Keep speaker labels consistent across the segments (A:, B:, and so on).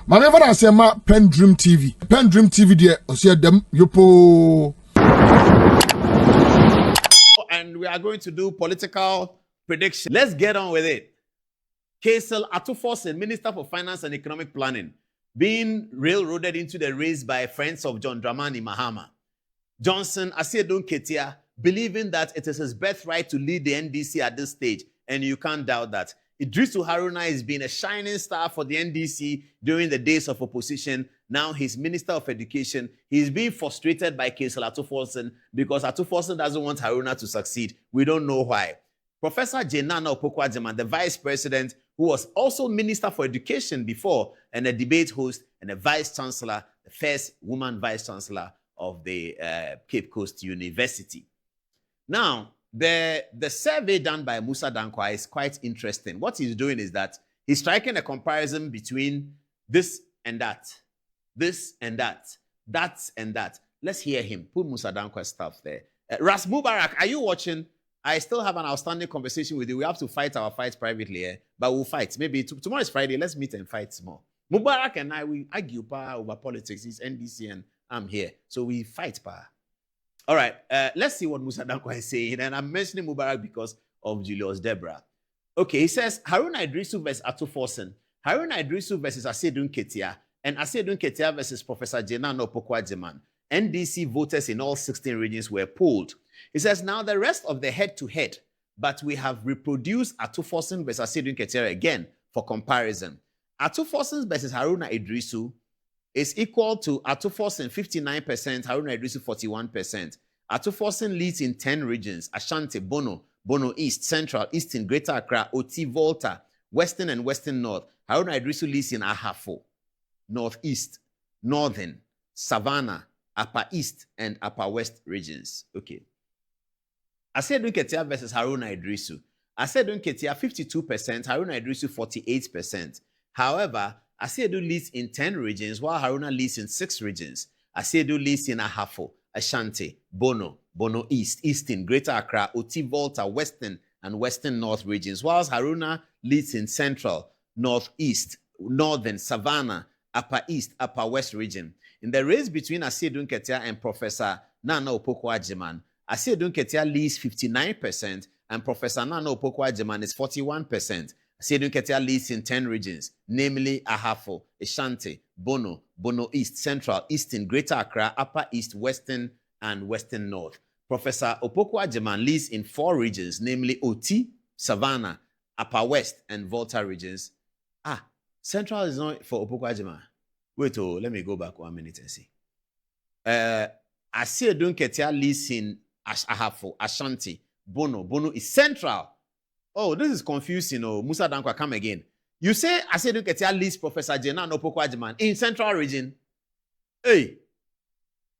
A: My never I say ma PENDREAM TV. PENDREAM TV there. I see them yopo.
B: And we are going to do political prediction. Let's get on with it. Kaysel Forson, Minister for Finance and Economic Planning, being railroaded into the race by friends of John Dramani Mahama. Johnson Asiedun Ketia, believing that it is his birthright to lead the NDC at this stage, and you can't doubt that. Idrisu Haruna has been a shining star for the NDC during the days of opposition. Now he's Minister of Education. He's being frustrated by Kaysel Forson because Forson doesn't want Haruna to succeed. We don't know why. Professor Jenana Opoku-Agyeman, the Vice President, who was also Minister for Education before, and a debate host and a Vice Chancellor, the first woman Vice Chancellor of the Cape Coast University. Now, the survey done by Mussa Dankwah is quite interesting. What he's doing is that he's striking a comparison between this and that, that and that. Let's hear him. Put Mussa Dankwah's stuff there. Ras Mubarak, are you watching? I still have an outstanding conversation with you. We have to fight our fights privately, but we'll fight. Maybe tomorrow is Friday. Let's meet and fight more. Mubarak and I, we argue over politics. He's NDC and I'm here. So we fight. All right. Let's see what Mussa Dankwah is saying. And I'm mentioning Mubarak because of Julius Deborah. Okay, he says, Haruna Idrisu versus Forson. Haruna Idrisu versus Asiedun Ketia. And Asiedun Ketia versus Professor Jenana Opoku-Agyeman. NDC voters in all 16 regions were polled. He says, now the rest of the head-to-head, but we have reproduced Forson versus Asiedun Ketia again for comparison. Forson versus Haruna Idrisu is equal to Forson 59%, Haruna Idrisu 41%. Forson leads in 10 regions: Ashanti, Bono East, Central, Eastern, Greater Accra, Oti, Volta, Western and Western North. Haruna Idrisu leads in Ahafo, Northeast, Northern, Savannah, Upper East, and Upper West regions. Okay. Asiedun Ketia versus Haruna Idrisu. Asiedun Ketia 52%, Haruna Idrisu 48%. However, Asiedun leads in 10 regions, while Haruna leads in 6 regions. Asiedun leads in Ahafo, Ashanti, Bono East, Eastern, Greater Accra, Oti, Volta, Western, and Western North regions, whilst Haruna leads in Central, Northeast, Northern, Savannah, Upper East, Upper West region. In the race between Asiedun Ketia and Professor Nana Opoku-Agyeman, Asiedun Ketia leads 59%, and Professor Nana Opoku-Agyeman is 41%. Asiedun Ketia leads in 10 regions, namely Ahafo, Ashanti, Bono East, Central, Eastern, Greater Accra, Upper East, Western, and Western North. Professor Opoku-Agyeman leads in 4 regions, namely Oti, Savannah, Upper West, and Volta regions. Central is not for Opoku-Agyeman. Wait, let me go back 1 minute and see. Asiedun Ketia leads in Ahafo, Ashanti, Bono is Central. Oh, this is confusing. Mussa Dankwah, come again. You say Asiedun Ketia leads Professor Jenana Opoku-Agyeman in Central region. Hey.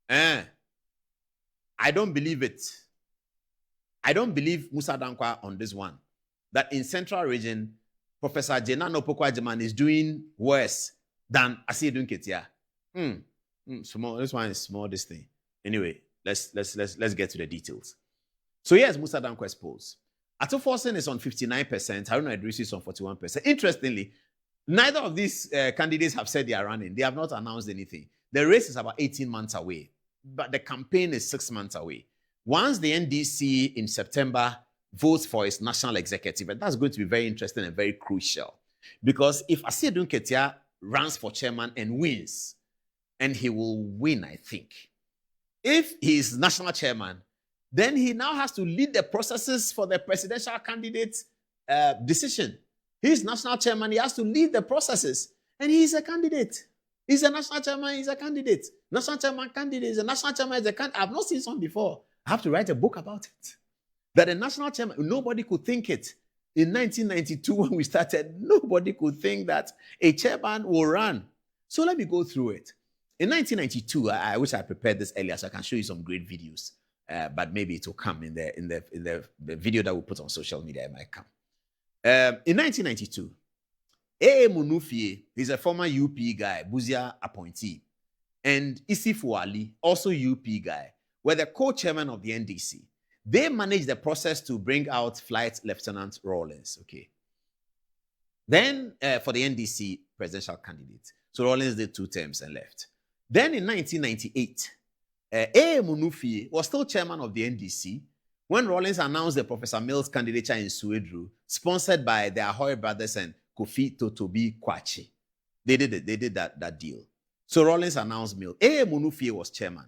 B: I don't believe it. I don't believe Mussa Dankwah on this one. That in Central region, Professor Jenana Opoku-Agyeman is doing worse than Asiedun Ketia. Small. This one is small, this thing. Anyway, let's get to the details. So here's Mussa Dankwah's polls. Forson is on 59%, Haruna Idrisu is on 41%. Interestingly, neither of these candidates have said they are running. They have not announced anything. The race is about 18 months away, but the campaign is 6 months away. Once the NDC in September votes for its national executive, and that's going to be very interesting and very crucial, because if Asiedun Ketia runs for chairman and wins, and he will win, I think, if he is national chairman, then he now has to lead the processes for the presidential candidate's decision. He's national chairman, he has to lead the processes. And he's a candidate. He's a national chairman, he's a candidate. National chairman candidate is a national chairman, is a candidate. I've not seen some before. I have to write a book about it. That a national chairman, nobody could think it. In 1992, when we started, nobody could think that a chairman will run. So let me go through it. In 1992, I wish I prepared this earlier so I can show you some great videos. But maybe it will come in the video that we put on social media. It might come. In 1992, A.A. Munufie, he's a former UP guy, Buzia appointee, and Isifu Ali, also UP guy, were the co-chairman of the NDC. They managed the process to bring out Flight Lieutenant Rawlins. Okay. Then for the NDC presidential candidate. So Rawlings did 2 terms and left. Then in 1998, A. Munufie was still chairman of the NDC when Rawlings announced the Professor Mills candidature in Suedru, sponsored by the Ahoy brothers and Kofi Totobi Kwachi. They did that deal. So Rawlings announced Mills. A. Munufie was chairman.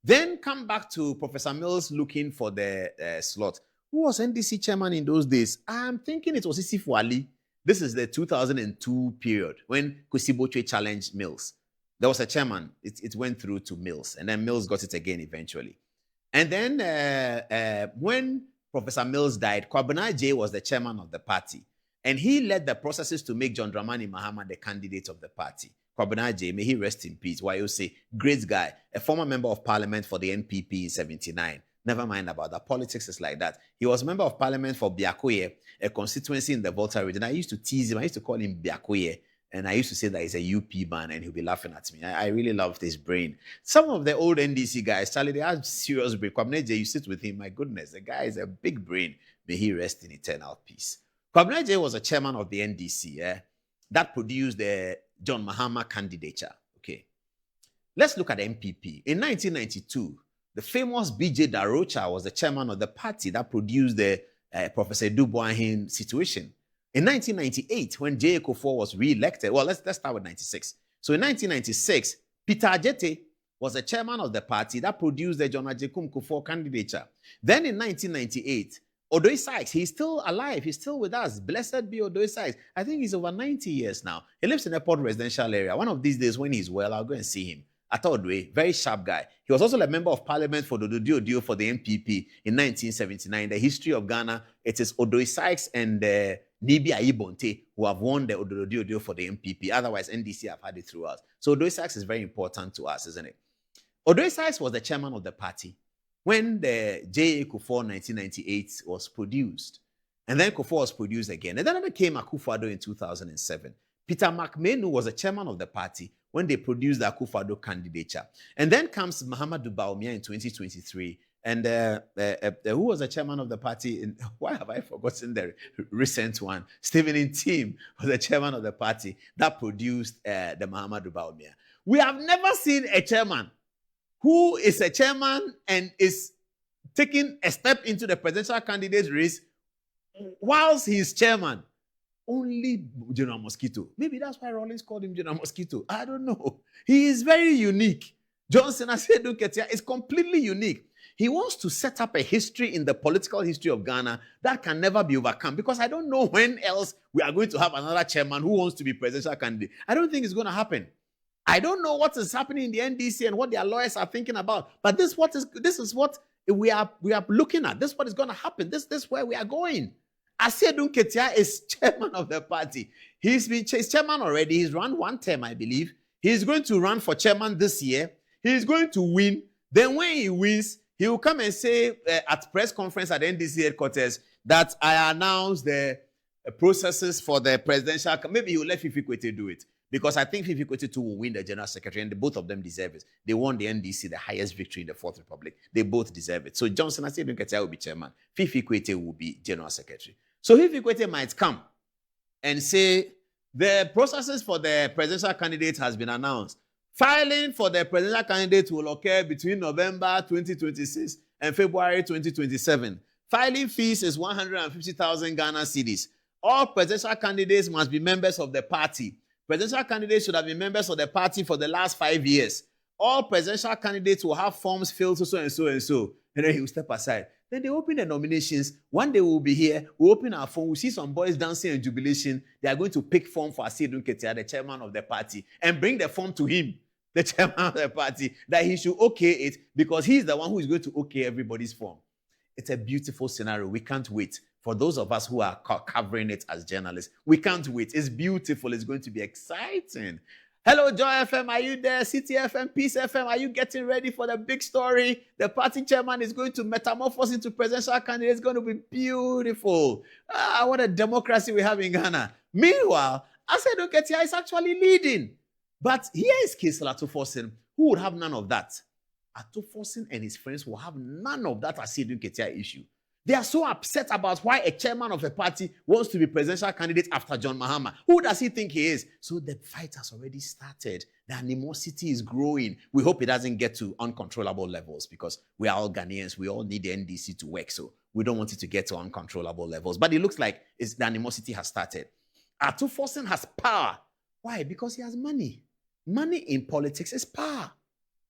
B: Then come back to Professor Mills looking for the slot. Who was NDC chairman in those days? I'm thinking it was Isifu Ali. This is the 2002 period when Kwesi challenged Mills. There was a chairman. It went through to Mills, and then Mills got it again eventually. And then when Professor Mills died, Kwabena J was the chairman of the party. And he led the processes to make John Dramani Mahama the candidate of the party. Kwabena J, may he rest in peace. Why you say, great guy, a former member of parliament for the NPP in 79. Never mind about that. Politics is like that. He was a member of parliament for Biakoye, a constituency in the Volta region. I used to tease him. I used to call him Biakoye. And I used to say that he's a UP man and he'll be laughing at me. I really loved his brain. Some of the old NDC guys, Charlie, they have serious brain. Kwabena J, you sit with him. My goodness, the guy is a big brain. May he rest in eternal peace. Kwabena J was a chairman of the NDC. That produced the John Mahama candidature. Okay. Let's look at the MPP. In 1992, the famous BJ Darocha was the chairman of the party that produced the Professor Dubois situation. In 1998, when J. Kufuor was re-elected, well, let's start with 96. So in 1996, Peter Ajete was the chairman of the party that produced the John Ajekum Kufuor candidature. Then in 1998, Odoi Sykes, he's still alive. He's still with us. Blessed be Odoi Sykes. I think he's over 90 years now. He lives in a Port residential area. One of these days when he's well, I'll go and see him. Atodwe, very sharp guy. He was also a member of parliament for Dododio for the MPP in 1979. The history of Ghana, it is Odoi Sykes and Nibi Ayibonte who have won the Dododio for the MPP. Otherwise, NDC have had it throughout. So Odoi Sykes is very important to us, isn't it? Odoi Sykes was the chairman of the party when the J.A. Kufuor 1998 was produced. And then Kufuor was produced again. And then there came Akufo-Addo in 2007. Peter McMahon was the chairman of the party when they produced the Akufo-Addo candidature. And then comes Mahamadou Bawumia in 2023. And who was the chairman of the party? Why have I forgotten the recent one? Stephen Ntim was the chairman of the party that produced the Mahamadou Bawumia. We have never seen a chairman who is a chairman and is taking a step into the presidential candidate race whilst he's chairman. Only General Mosquito. Maybe that's why Rawlings called him General Mosquito. I don't know. He is very unique. Johnson Asiedu Ketia is completely unique. He wants to set up a history in the political history of Ghana that can never be overcome, because I don't know when else we are going to have another chairman who wants to be presidential candidate. I don't think it's going to happen. I don't know what is happening in the NDC and what their lawyers are thinking about, but this is what we are looking at. This is what is going to happen. This is where we are going. Asiedu Ketia is chairman of the party. He's chairman already. He's run 1 term, I believe. He's going to run for chairman this year. He's going to win. Then when he wins, he will come and say at press conference at NDC headquarters that I announced the processes for the presidential. Maybe he will let Fifi Kwete do it, because I think Fifi Kwete too will win the general secretary, and both of them deserve it. They won the NDC, the highest victory in the Fourth Republic. They both deserve it. So Johnson Asiedu Ketia will be chairman. Fifi Kwete will be general secretary. So Fifi Kwete might come and say the processes for the presidential candidate has been announced. Filing for the presidential candidate will occur between November 2026 and February 2027. Filing fees is 150,000 Ghana cedis. All presidential candidates must be members of the party. Presidential candidates should have been members of the party for the last 5 years. All presidential candidates will have forms filled so and so and so. And then he will step aside. Then they open the nominations. One day we'll be here. We'll open our phone. We'll see some boys dancing and jubilation. They are going to pick form for Asiedu Ketia, the chairman of the party, and bring the form to him, the chairman of the party, that he should okay it, because he's the one who is going to okay everybody's form. It's a beautiful scenario. We can't wait. For those of us who are covering it as journalists, we can't wait. It's beautiful. It's going to be exciting. Hello, Joy FM. Are you there? City FM, Peace FM. Are you getting ready for the big story? The party chairman is going to metamorphose into presidential candidate. It's going to be beautiful. What a democracy we have in Ghana. Meanwhile, Asiedu Ketia is actually leading. But here is Kisla Forson, who would have none of that. Forson and his friends will have none of that Asiedu Ketia issue. They are so upset about why a chairman of a party wants to be presidential candidate after John Mahama. Who does he think he is? So the fight has already started. The animosity is growing. We hope it doesn't get to uncontrollable levels because we are all Ghanaians. We all need the NDC to work. So we don't want it to get to uncontrollable levels. But it looks like the animosity has started. Forson has power. Why? Because he has money. Money in politics is power.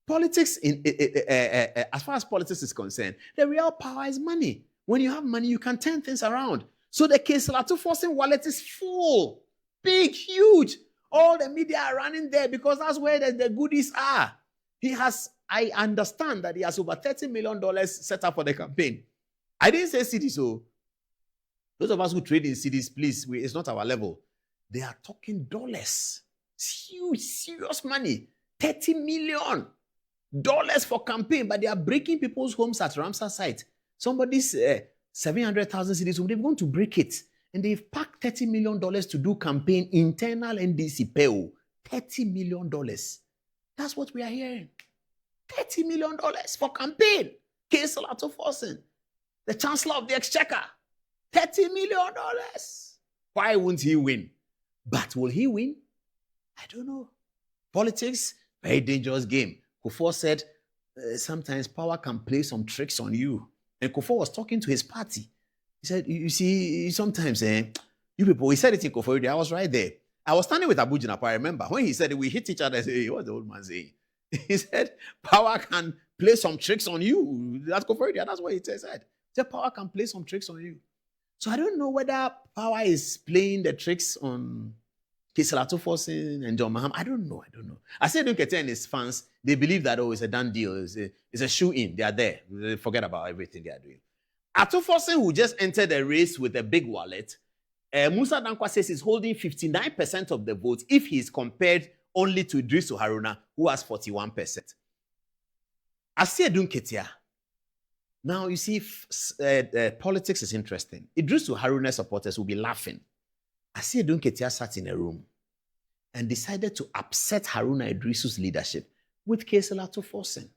B: Politics, as far as politics is concerned, the real power is money. When you have money, you can turn things around. So the case Forson wallet is full, big, huge. All the media are running there because that's where the goodies are. I understand that he has over $30 million set up for the campaign. I didn't say cities, so those of us who trade in cities, please, it's not our level. They are talking dollars. It's huge, serious money. $30 million for campaign, but they are breaking people's homes at Ramsar site. Somebody's 700,000 cities, so they're going to break it. And they've packed $30 million to do campaign internal NDC PEO. $30 million. That's what we are hearing. $30 million for campaign. Case Forson, the Chancellor of the Exchequer. $30 million. Why won't he win? But will he win? I don't know. Politics, very dangerous game. Kufuor said, sometimes power can play some tricks on you. And Kufuor was talking to his party. He said, you see, sometimes, you people, he said it in Kufuor, I was right there. I was standing with Abu Jinapa, I remember. When he said it, we hit each other, I said, hey, what's the old man saying? He said, power can play some tricks on you. That's Kufuor, that's what he said. He said, power can play some tricks on you. So I don't know whether power is playing the tricks on Forson and John Mahama. I don't know. I said Dunketia and his fans, they believe that, it's a done deal. It's a shoe-in. They are there. They forget about everything they are doing. Forson, who just entered the race with a big wallet, Mussa Dankwah says he's holding 59% of the votes if he's compared only to Idris Haruna, who has 41%. Asiedu Dunketia. Now, you see, politics is interesting. Idris Haruna supporters will be laughing. Asiedu Dunketia sat in a room and decided to upset Haruna Idrisu's leadership with case Forson.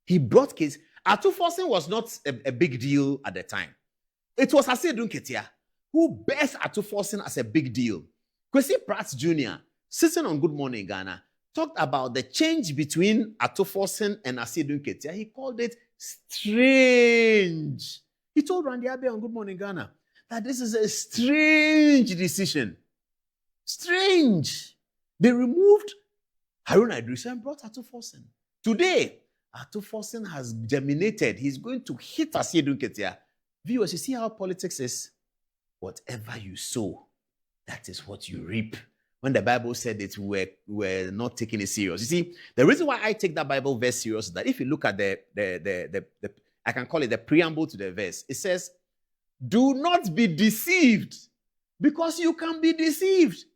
B: He brought case. Forson was not a big deal at the time. It was Asiedu Dunketia who based Forson as a big deal. Kwesi Pratt Jr., sitting on Good Morning Ghana, talked about the change between Forson and Asiedu Dunketia. He called it strange. He told Randy Abe on Good Morning Ghana that this is a strange decision. Strange. They removed Haruna Idrisu and brought Forson. Today, Forson has germinated. He's going to hit Asiedu Dunketia. Viewers, you see how politics is? Whatever you sow, that is what you reap. When the Bible said it, we're not taking it serious. You see, the reason why I take that Bible verse serious is that if you look at the I can call it the preamble to the verse, it says, do not be deceived, because you can be deceived.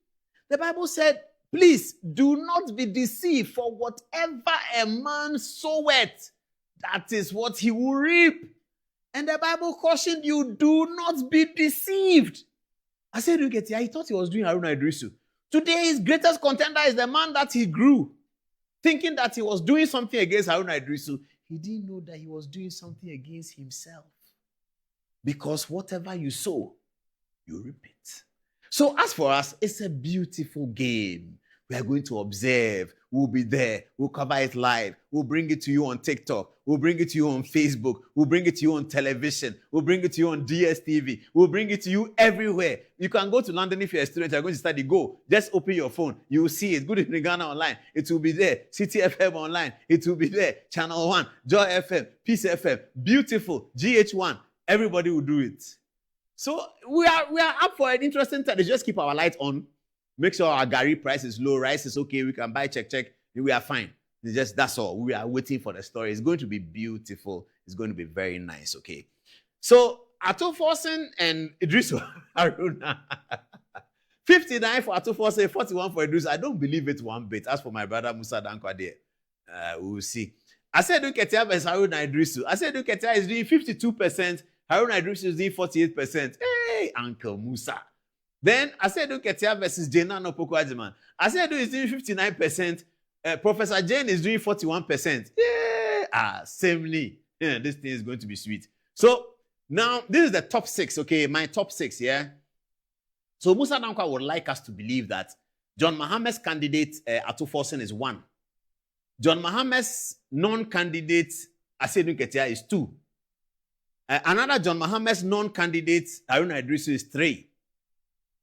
B: The Bible said, please do not be deceived, for whatever a man soweth, that is what he will reap. And the Bible cautioned you, do not be deceived. Asiedu Dunketia, he thought he was doing Haruna Idrisu. Today, his greatest contender is the man that he grew, thinking that he was doing something against Haruna Idrisu. He didn't know that he was doing something against himself. Because whatever you sow, you reap it. So as for us, it's a beautiful game. We are going to observe. We'll be there. We'll cover it live. We'll bring it to you on TikTok. We'll bring it to you on Facebook. We'll bring it to you on television. We'll bring it to you on DSTV. We'll bring it to you everywhere. You can go to London if you're a student. You're going to study. Go. Just open your phone. You will see it. Good Evening Ghana online. It will be there. City FM online. It will be there. Channel 1, Joy FM, Peace FM. Beautiful. GH1. Everybody will do it. So we are up for an interesting time. Just keep our light on. Make sure our Gary price is low. Rice is okay. We can buy check. We are fine. That's all. We are waiting for the story. It's going to be beautiful. It's going to be very nice. Okay. So Forson and Idrisu Haruna. 59 for Forson, 41 for Idrisu. I don't believe it one bit. As for my brother Mussa Dankwah there, we will see. Asiedu Dunketia versus Haruna Idrisu. Asiedu Dunketia is doing 52%. Haruna Idrisu is doing 48%. Hey, Uncle Mussa. Then Asiedu Dunketia versus Jena Opoku-Agyeman. Asiedu is doing 59%. Professor Jane is doing 41%. Yeah, samely. Yeah, this thing is going to be sweet. So Now, this is the top 6, okay? My top 6, yeah? So Mussa Dankwah would like us to believe that John Mahama's candidate, Atu Forson, is 1. John Mahama's non-candidate, Asedu Ketia, is 2. Another John Mahama's non-candidate, Haruna Idrisu, is 3.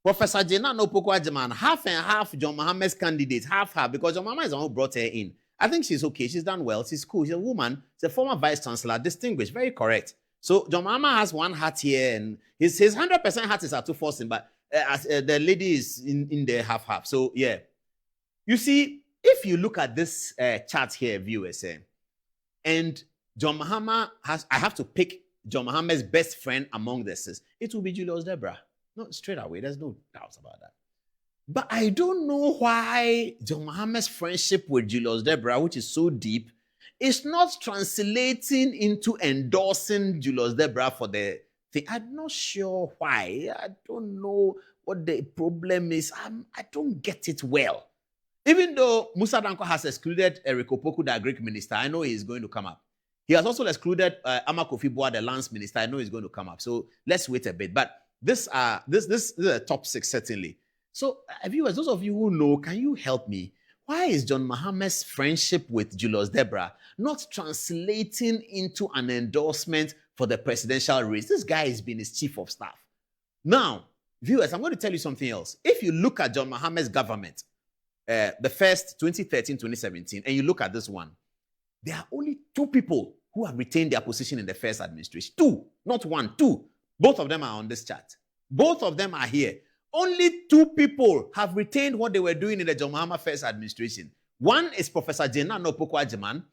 B: Professor Jena Nopokwa-Agyemang, half and half John Mahama's candidate, half, because John Mahama is the one who brought her in. I think she's okay. She's done well. She's cool. She's a woman. She's a former vice chancellor, distinguished, very correct. So John Mahama has one hat here, and his 100% hat is Atu Forson, but the lady is in the half. So yeah, you see, if you look at this chart here, viewers, and John Mahama has, I have to pick John Mahama's best friend among this, it will be Julius Deborah. No, straight away. There's no doubts about that. But I don't know why John Mahama's friendship with Julius Deborah, which is so deep, is not translating into endorsing Julius Deborah for the thing. I'm not sure why. I don't know what the problem is. I don't get it well. Even though Mussa Dankwah has excluded Eric Opoku, the Greek minister, I know he's going to come up. He has also excluded Ama Kofi Boa, the lance minister. I know he's going to come up. So let's wait a bit. But this is a top 6, certainly. So, viewers, those of you who know, can you help me? Why is John Mahama's friendship with Julius Deborah not translating into an endorsement for the presidential race? This guy has been his chief of staff. Now, viewers, I'm going to tell you something else. If you look at John Mahama's government, the first 2013-2017, and you look at this one, there are only 2 people who have retained their position in the first administration. 2, not 1, 2. Both of them are on this chart. Both of them are here. Only 2 people have retained what they were doing in the John Mahama first administration. One is Professor Jena Nopokwa-Agyemang.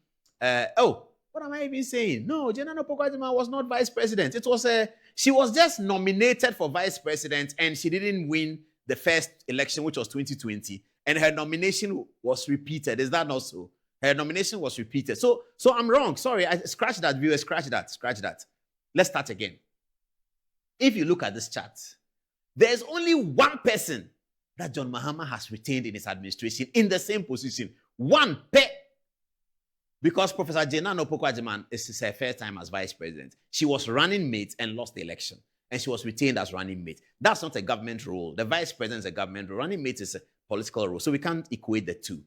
B: What am I even saying? No, Jena Nopokwa-Agyemang was not vice president. It was she was just nominated for vice president, and she didn't win the first election, which was 2020. And her nomination was repeated. Is that not so? Her nomination was repeated. So I'm wrong. Sorry, I scratched that, viewer. Scratch that. Let's start again. If you look at this chart, there's only 1 person that John Mahama has retained in his administration in the same position. 1 pair. Because Professor Jena Nopokwa-Agyemang is her first time as vice president. She was running mate and lost the election. And she was retained as running mate. That's not a government role. The vice president is a government role. Running mate is a political role. So we can't equate the 2.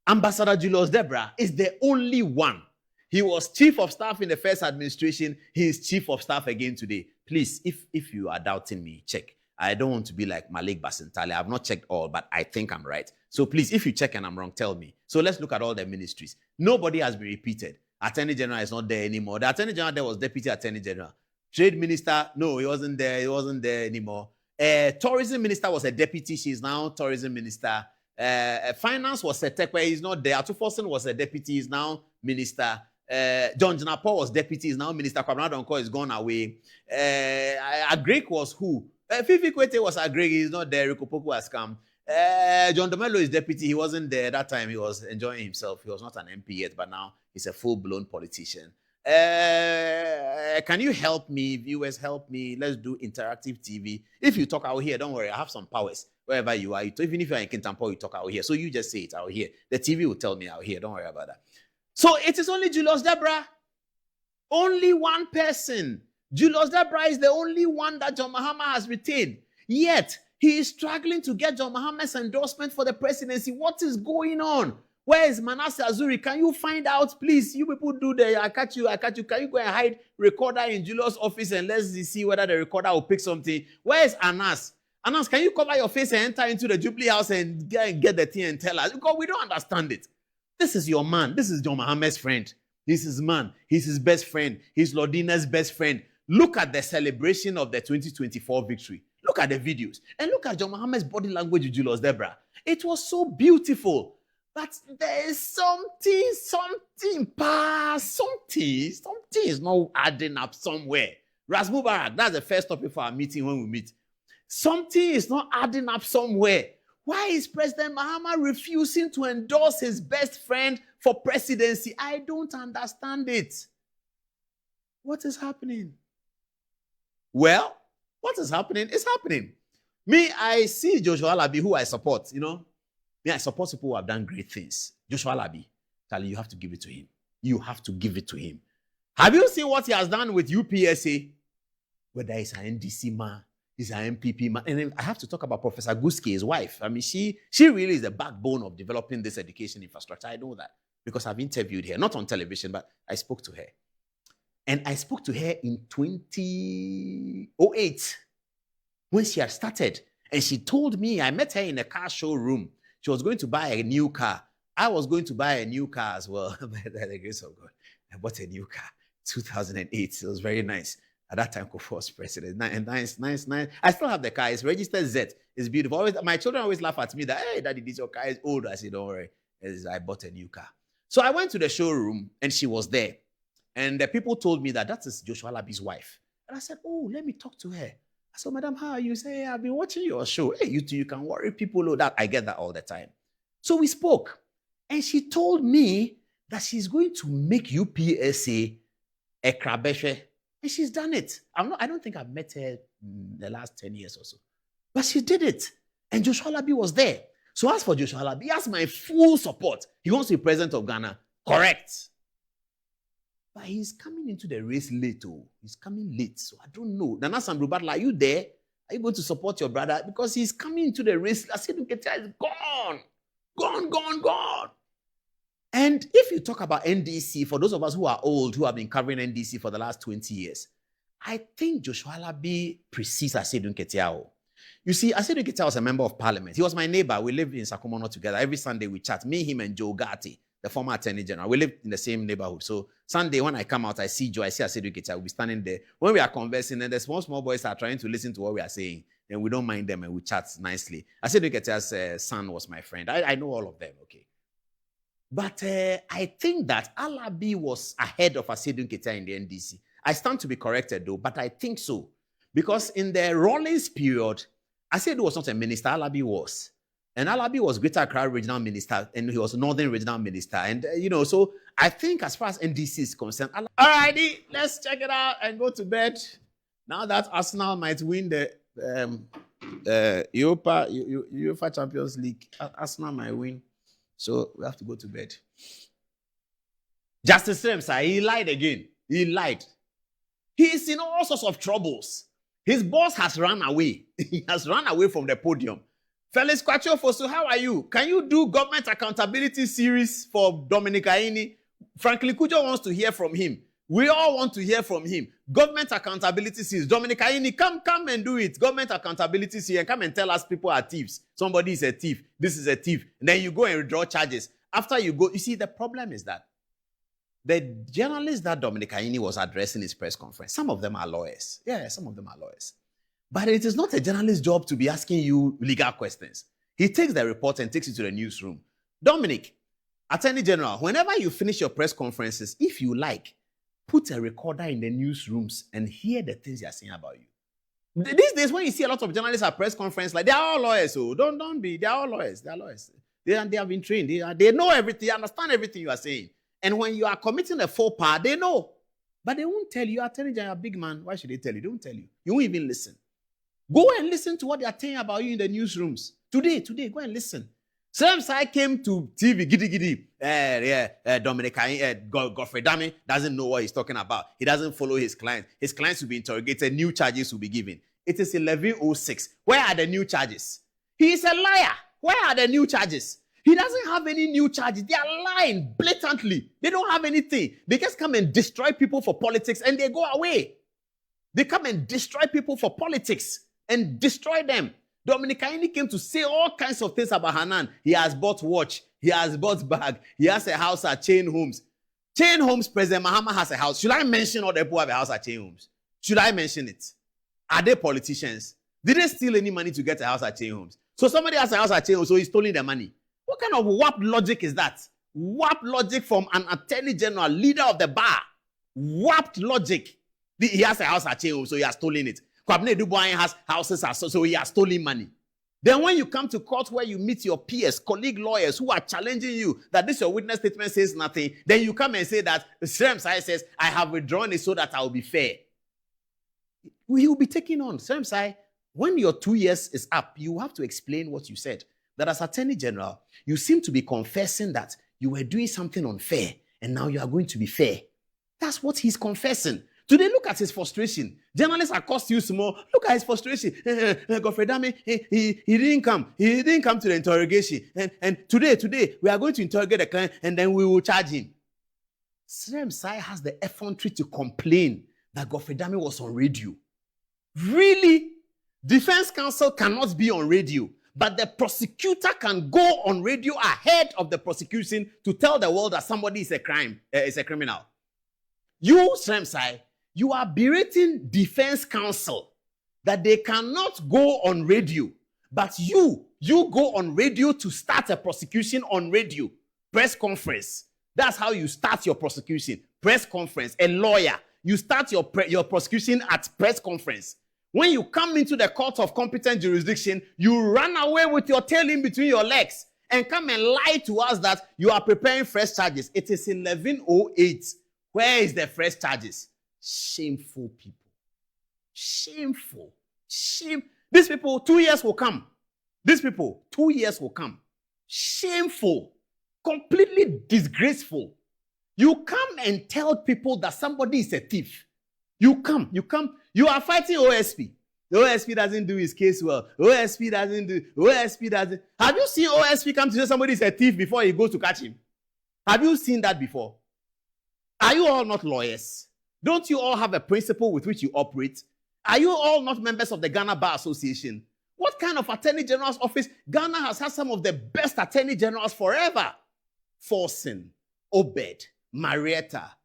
B: Ambassador Julius Deborah is the only one. He was chief of staff in the first administration. He is chief of staff again today. Please, if you are doubting me, check. I don't want to be like Malik Basintale. I've not checked all, but I think I'm right. So please, if you check and I'm wrong, tell me. So let's look at all the ministries. Nobody has been repeated. Attorney General is not there anymore. The Attorney General there was Deputy Attorney General. Trade Minister, no, he wasn't there. He wasn't there anymore. Tourism Minister was a deputy. She's now Tourism Minister. Finance was Setekwe. He's not there. Atu Forson was a deputy. He's now Minister. John Jinapo was deputy. He's now Minister. Kwabena Donko is gone away. Agrek was who? Fifi Kwete was Agrek. He's not there. Rikopoku has come. John Domelo is deputy. He wasn't there that time. He was enjoying himself. He was not an MP yet, but now he's a full-blown politician. Can you help me? Viewers, help me. Let's do interactive TV. If you talk out here, don't worry. I have some powers. Wherever you are, even if you're in Kintampo, you talk out here. So you just say it out here. The TV will tell me out here. Don't worry about that. So it is only Julius Deborah. Only 1 person. Julius Deborah is the only one that John Mahama has retained. Yet, he is struggling to get John Mahama's endorsement for the presidency. What is going on? Where is Manasseh Azuri? Can you find out, please? You people do the, I catch you. Can you go and hide recorder in Julius' office and let's see whether the recorder will pick something? Where is Anas? Anas, can you cover your face and enter into the Jubilee House and get the thing and tell us? Because we don't understand it. This is your man. This is John Mahama's friend. This is his man. He's his best friend. He's Lordina's best friend. Look at the celebration of the 2024 victory. Look at the videos. And look at John Mahama's body language with Julius Deborah. It was so beautiful. But there is something is not adding up somewhere. Ras Mubarak, that's the first topic for our meeting when we meet. Something is not adding up somewhere. Why is President Mahama refusing to endorse his best friend for presidency? I don't understand it. What is happening? Well, what is happening is happening. Me, I see Joshua Alabi, who I support, Me, I support people who have done great things. Joshua Alabi, Charlie, you have to give it to him. You have to give it to him. Have you seen what he has done with UPSA? whether he's an NDC man, he's an MPP man. And then I have to talk about Professor Guski, his wife. I mean, she really is the backbone of developing this education infrastructure. I know that because I've interviewed her, not on television, but I spoke to her. And I spoke to her in 2008 when she had started. And she told me, I met her in a car showroom. She was going to buy a new car. I was going to buy a new car as well. By the grace of God, I bought a new car, 2008. It was very nice. At that time, Kofi was president. Nice. I still have the car. It's registered Z. It's beautiful. My children always laugh at me that, hey, Daddy, this your car is old. I said, don't worry. I bought a new car. So I went to the showroom and she was there. And the people told me that is Joshua Alabi's wife. And I said, oh, let me talk to her. I said, Madam, how are you? Say, hey, I've been watching your show. Hey, you can worry people. Oh, that I get that all the time. So we spoke. And she told me that she's going to make UPSA a krabeshe. And she's done it. I don't think I've met her in the last 10 years or so. But she did it. And Joshua Alabi was there. So as for Joshua Alabi, he has my full support. He wants to be president of Ghana. Correct. But he's coming into the race late. Oh, he's coming late. So I don't know. Nana Sambrubatla, are you there? Are you going to support your brother? Because he's coming into the race. Asiedu Ketia is gone. Gone. And if you talk about NDC, for those of us who are old, who have been covering NDC for the last 20 years, I think Joshua Alabi precedes Asiedu Ketia. You see, Asiedu Ketia was a member of parliament. He was my neighbor. We lived in Sakumono together. Every Sunday we chat. Me, him, and Joe Gatti, the former attorney general. We lived in the same neighborhood. So Sunday, when I come out, I see Joe, I see Asiedu Ketia. We'll be standing there. When we are conversing, and the small boys are trying to listen to what we are saying, and we don't mind them, and we chat nicely. Asiedu Ketia's son was my friend. I know all of them, okay. But I think that Alabi was ahead of Asiedu Ketia in the NDC. I stand to be corrected, though, but I think so. Because in the Rawlings period, Asiedu was not a minister, Alabi was. And Alabi was Greater Accra Regional Minister, and he was Northern Regional Minister. And, so I think as far as NDC is concerned, all righty, let's check it out and go to bed. Now that Arsenal might win the UEFA Champions League, Arsenal might win. So we have to go to bed. Justice Ramsar, he lied again. He lied. He is in all sorts of troubles. His boss has run away. He has run away from the podium. Felix Kwachofosu, how are you? Can you do government accountability series for Dominic Aini? Franklin Kujo wants to hear from him. We all want to hear from him. Government accountability series. Dominic Aini, come and do it. Government accountability series. And come and tell us people are thieves. Somebody is a thief. This is a thief. And then you go and withdraw charges. After you go, you see, the problem is that the journalists that Dominic Aini was addressing his press conference, some of them are lawyers. Yeah, some of them are lawyers. But it is not a journalist's job to be asking you legal questions. He takes the report and takes it to the newsroom. Dominic, Attorney General, whenever you finish your press conferences, if you like, put a recorder in the newsrooms and hear the things they are saying about you. These days, when you see a lot of journalists at press conference, like, they are all lawyers, so don't be, they are all lawyers. They are lawyers. They have been trained. They know everything, they understand everything you are saying. And when you are committing a faux pas, they know. But they won't tell you. Attorney General, big man, why should they tell you? They won't tell you. You won't even listen. Go and listen to what they are saying about you in the newsrooms. Today, go and listen. Ramsar came to TV, giddy. Dominic, Godfrey Dami doesn't know what he's talking about. He doesn't follow his clients. His clients will be interrogated. New charges will be given. It is 11:06. Where are the new charges? He is a liar. Where are the new charges? He doesn't have any new charges. They are lying blatantly. They don't have anything. They just come and destroy people for politics and they go away. They come and destroy people for politics and destroy them. Dominic Aini came to say all kinds of things about Hanan. He has bought watch. He has bought bag. He has a house at Chain Homes. Chain Homes, President Mahama has a house. Should I mention all the people have a house at Chain Homes? Should I mention it? Are they politicians? Did they steal any money to get a house at Chain Homes? So somebody has a house at Chain Homes, so he's stealing the money. What kind of warped logic is that? Warped logic from an attorney general, leader of the bar. Warped logic. He has a house at Chain Homes, so he has stolen it. Kwabene Dubois has houses, so he has stolen money. Then when you come to court where you meet your peers, colleague lawyers who are challenging you that this your witness statement says nothing, then you come and say that Ramsar says, I have withdrawn it so that I will be fair. He will be taken on. Ramsar, when your 2 years is up, you have to explain what you said. That as Attorney General, you seem to be confessing that you were doing something unfair and now you are going to be fair. That's what he's confessing. Today, look at his frustration. Journalists accost you small. Look at his frustration. Godfrey Dame, he didn't come. He didn't come to the interrogation. And today, we are going to interrogate the client and then we will charge him. Ramsar has the effrontery to complain that Godfrey Dame was on radio. Really? Defense counsel cannot be on radio, but the prosecutor can go on radio ahead of the prosecution to tell the world that somebody is a criminal. You, Ramsar, you are berating defense counsel that they cannot go on radio, but you go on radio to start a prosecution on radio, press conference. That's how you start your prosecution, press conference. A lawyer, you start your prosecution at press conference. When you come into the court of competent jurisdiction, you run away with your tail in between your legs and come and lie to us that you are preparing fresh charges. It is 11:08. Where is the fresh charges? Shameful people. Shameful. Shame. These people, 2 years will come. These people, 2 years will come. Shameful. Completely disgraceful. You come and tell people that somebody is a thief. You come. You are fighting OSP. The OSP doesn't do his case well. OSP doesn't. Have you seen OSP come to say somebody is a thief before he goes to catch him? Have you seen that before? Are you all not lawyers? Don't you all have a principle with which you operate? Are you all not members of the Ghana Bar Association? What kind of Attorney General's office? Ghana has had some of the best Attorney Generals forever. Forson, Obed, Marietta,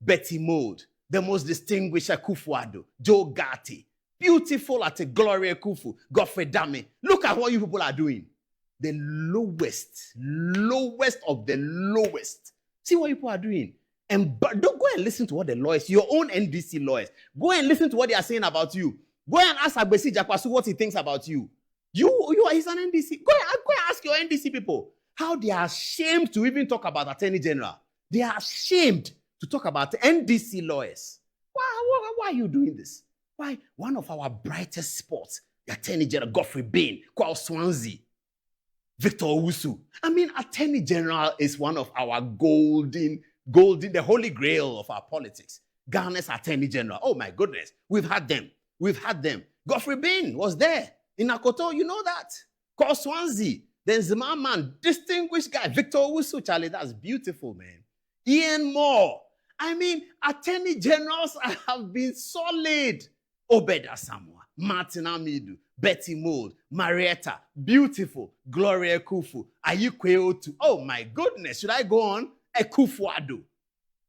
B: Betty Mould, the most distinguished Akufo-Addo, Joe Gatti, beautiful at Gloria Kufu, Godfrey Dame. Look at what you people are doing. The lowest of the lowest. See what you people are doing. And don't go and listen to what the lawyers, your own NDC lawyers, go and listen to what they are saying about you. Go and ask Agbesi Jakwasu what he thinks about you. He's an NDC. Go and ask your NDC people how they are ashamed to even talk about Attorney General. They are ashamed to talk about NDC lawyers. Why are you doing this? Why? One of our brightest spots, the Attorney General Godfrey Bain, Kwao Swansea, Victor Owusu. I mean, Attorney General is one of our golden, the holy grail of our politics. Ghana's Attorney General. Oh my goodness. We've had them. Godfrey Bain was there in Akoto. You know that. Kwao Swansea. Then Zimmerman, distinguished guy. Victor Owusu, Charlie, that's beautiful, man. Ian Moore. I mean, Attorney Generals have been solid. Obed Asamoah, Martin Amidu, Betty Mould, Marietta, beautiful. Gloria Kufu, Ayikwe Otu. Oh my goodness, should I go on? Akufo-Addo.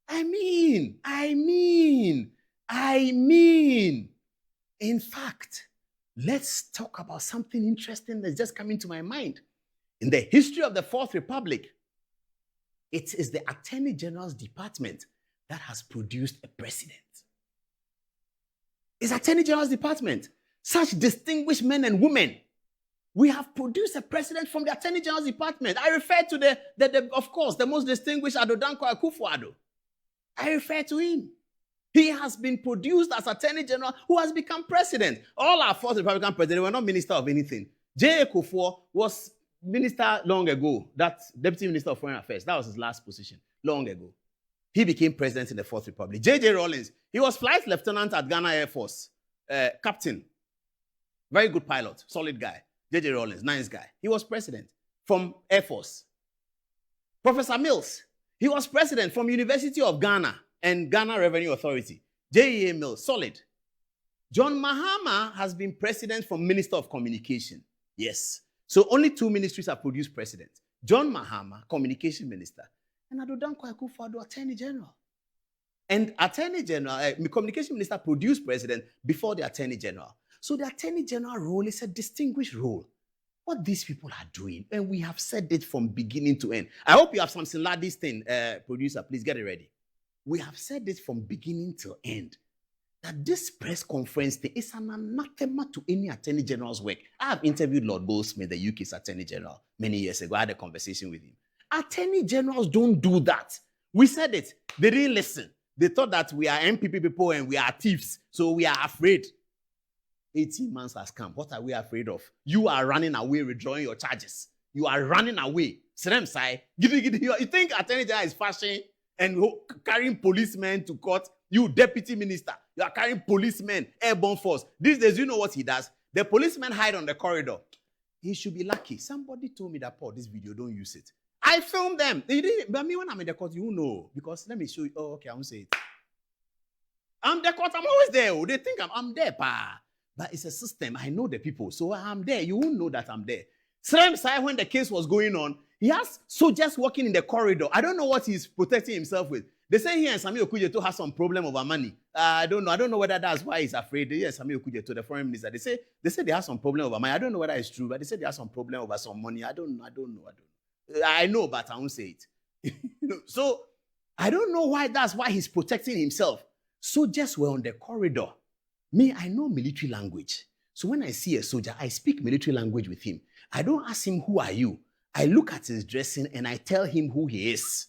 B: I mean. In fact, let's talk about something interesting that's just coming to my mind. In the history of the Fourth Republic, it is the Attorney General's Department that has produced a president. It's Attorney General's Department. Such distinguished men and women. We have produced a president from the Attorney General's Department. I refer to of course, the most distinguished Dankwah Akufo-Addo. I refer to him. He has been produced as Attorney General who has become president. All our Fourth Republican presidents were not minister of anything. J.A. Kufuor was minister long ago. That's Deputy Minister of Foreign Affairs. That was his last position, long ago. He became president in the Fourth Republic. J.J. Rawlings, he was flight lieutenant at Ghana Air Force. Captain. Very good pilot, solid guy. J.J. Rawlings, nice guy. He was president from Air Force. Professor Mills, he was president from University of Ghana and Ghana Revenue Authority. J.E.A. Mills, solid. John Mahama has been president from Minister of Communication. Yes. So only two ministries have produced presidents. John Mahama, Communication Minister, and Dankwah Akufo-Addo, Attorney General. And Attorney General, Communication Minister produced president before the Attorney General. So the Attorney General role is a distinguished role. What these people are doing, and we have said it from beginning to end. I hope you have something like this thing, producer. Please get it ready. We have said it from beginning to end, that this press conference thing is an anathema to any Attorney General's work. I have interviewed Lord Goldsmith, the UK's Attorney General, many years ago. I had a conversation with him. Attorney Generals don't do that. We said it. They didn't listen. They thought that we are MPP people and we are thieves, so we are afraid. 18 months has come. What are we afraid of? You are running away, withdrawing your charges. You are running away. You think Attorney General is fashion and carrying policemen to court? You deputy minister, you are carrying policemen, airborne force. These days, you know what he does? The policemen hide on the corridor. He should be lucky. Somebody told me that, Paul, this video, don't use it. I filmed them. They didn't, but me, when I'm in the court, you know. Because let me show you. Oh, okay, I won't say it. I'm the court. I'm always there. They think I'm there, pa. But it's a system. I know the people. So I'm there. You won't know that I'm there. Same side when the case was going on, he has soldiers walking in the corridor. I don't know what he's protecting himself with. They say here Samuel Okujeto has some problem over money. I don't know. I don't know whether that's why he's afraid. Yes, Samuel Okujeto, the foreign minister. They say they have some problem over money. I don't know whether it's true, but they say they have some problem over some money. I don't know. I know, but I won't say it. So I don't know why that's why he's protecting himself. Soldiers were on the corridor. Me, I know military language. So when I see a soldier, I speak military language with him. I don't ask him, who are you? I look at his dressing and I tell him who he is.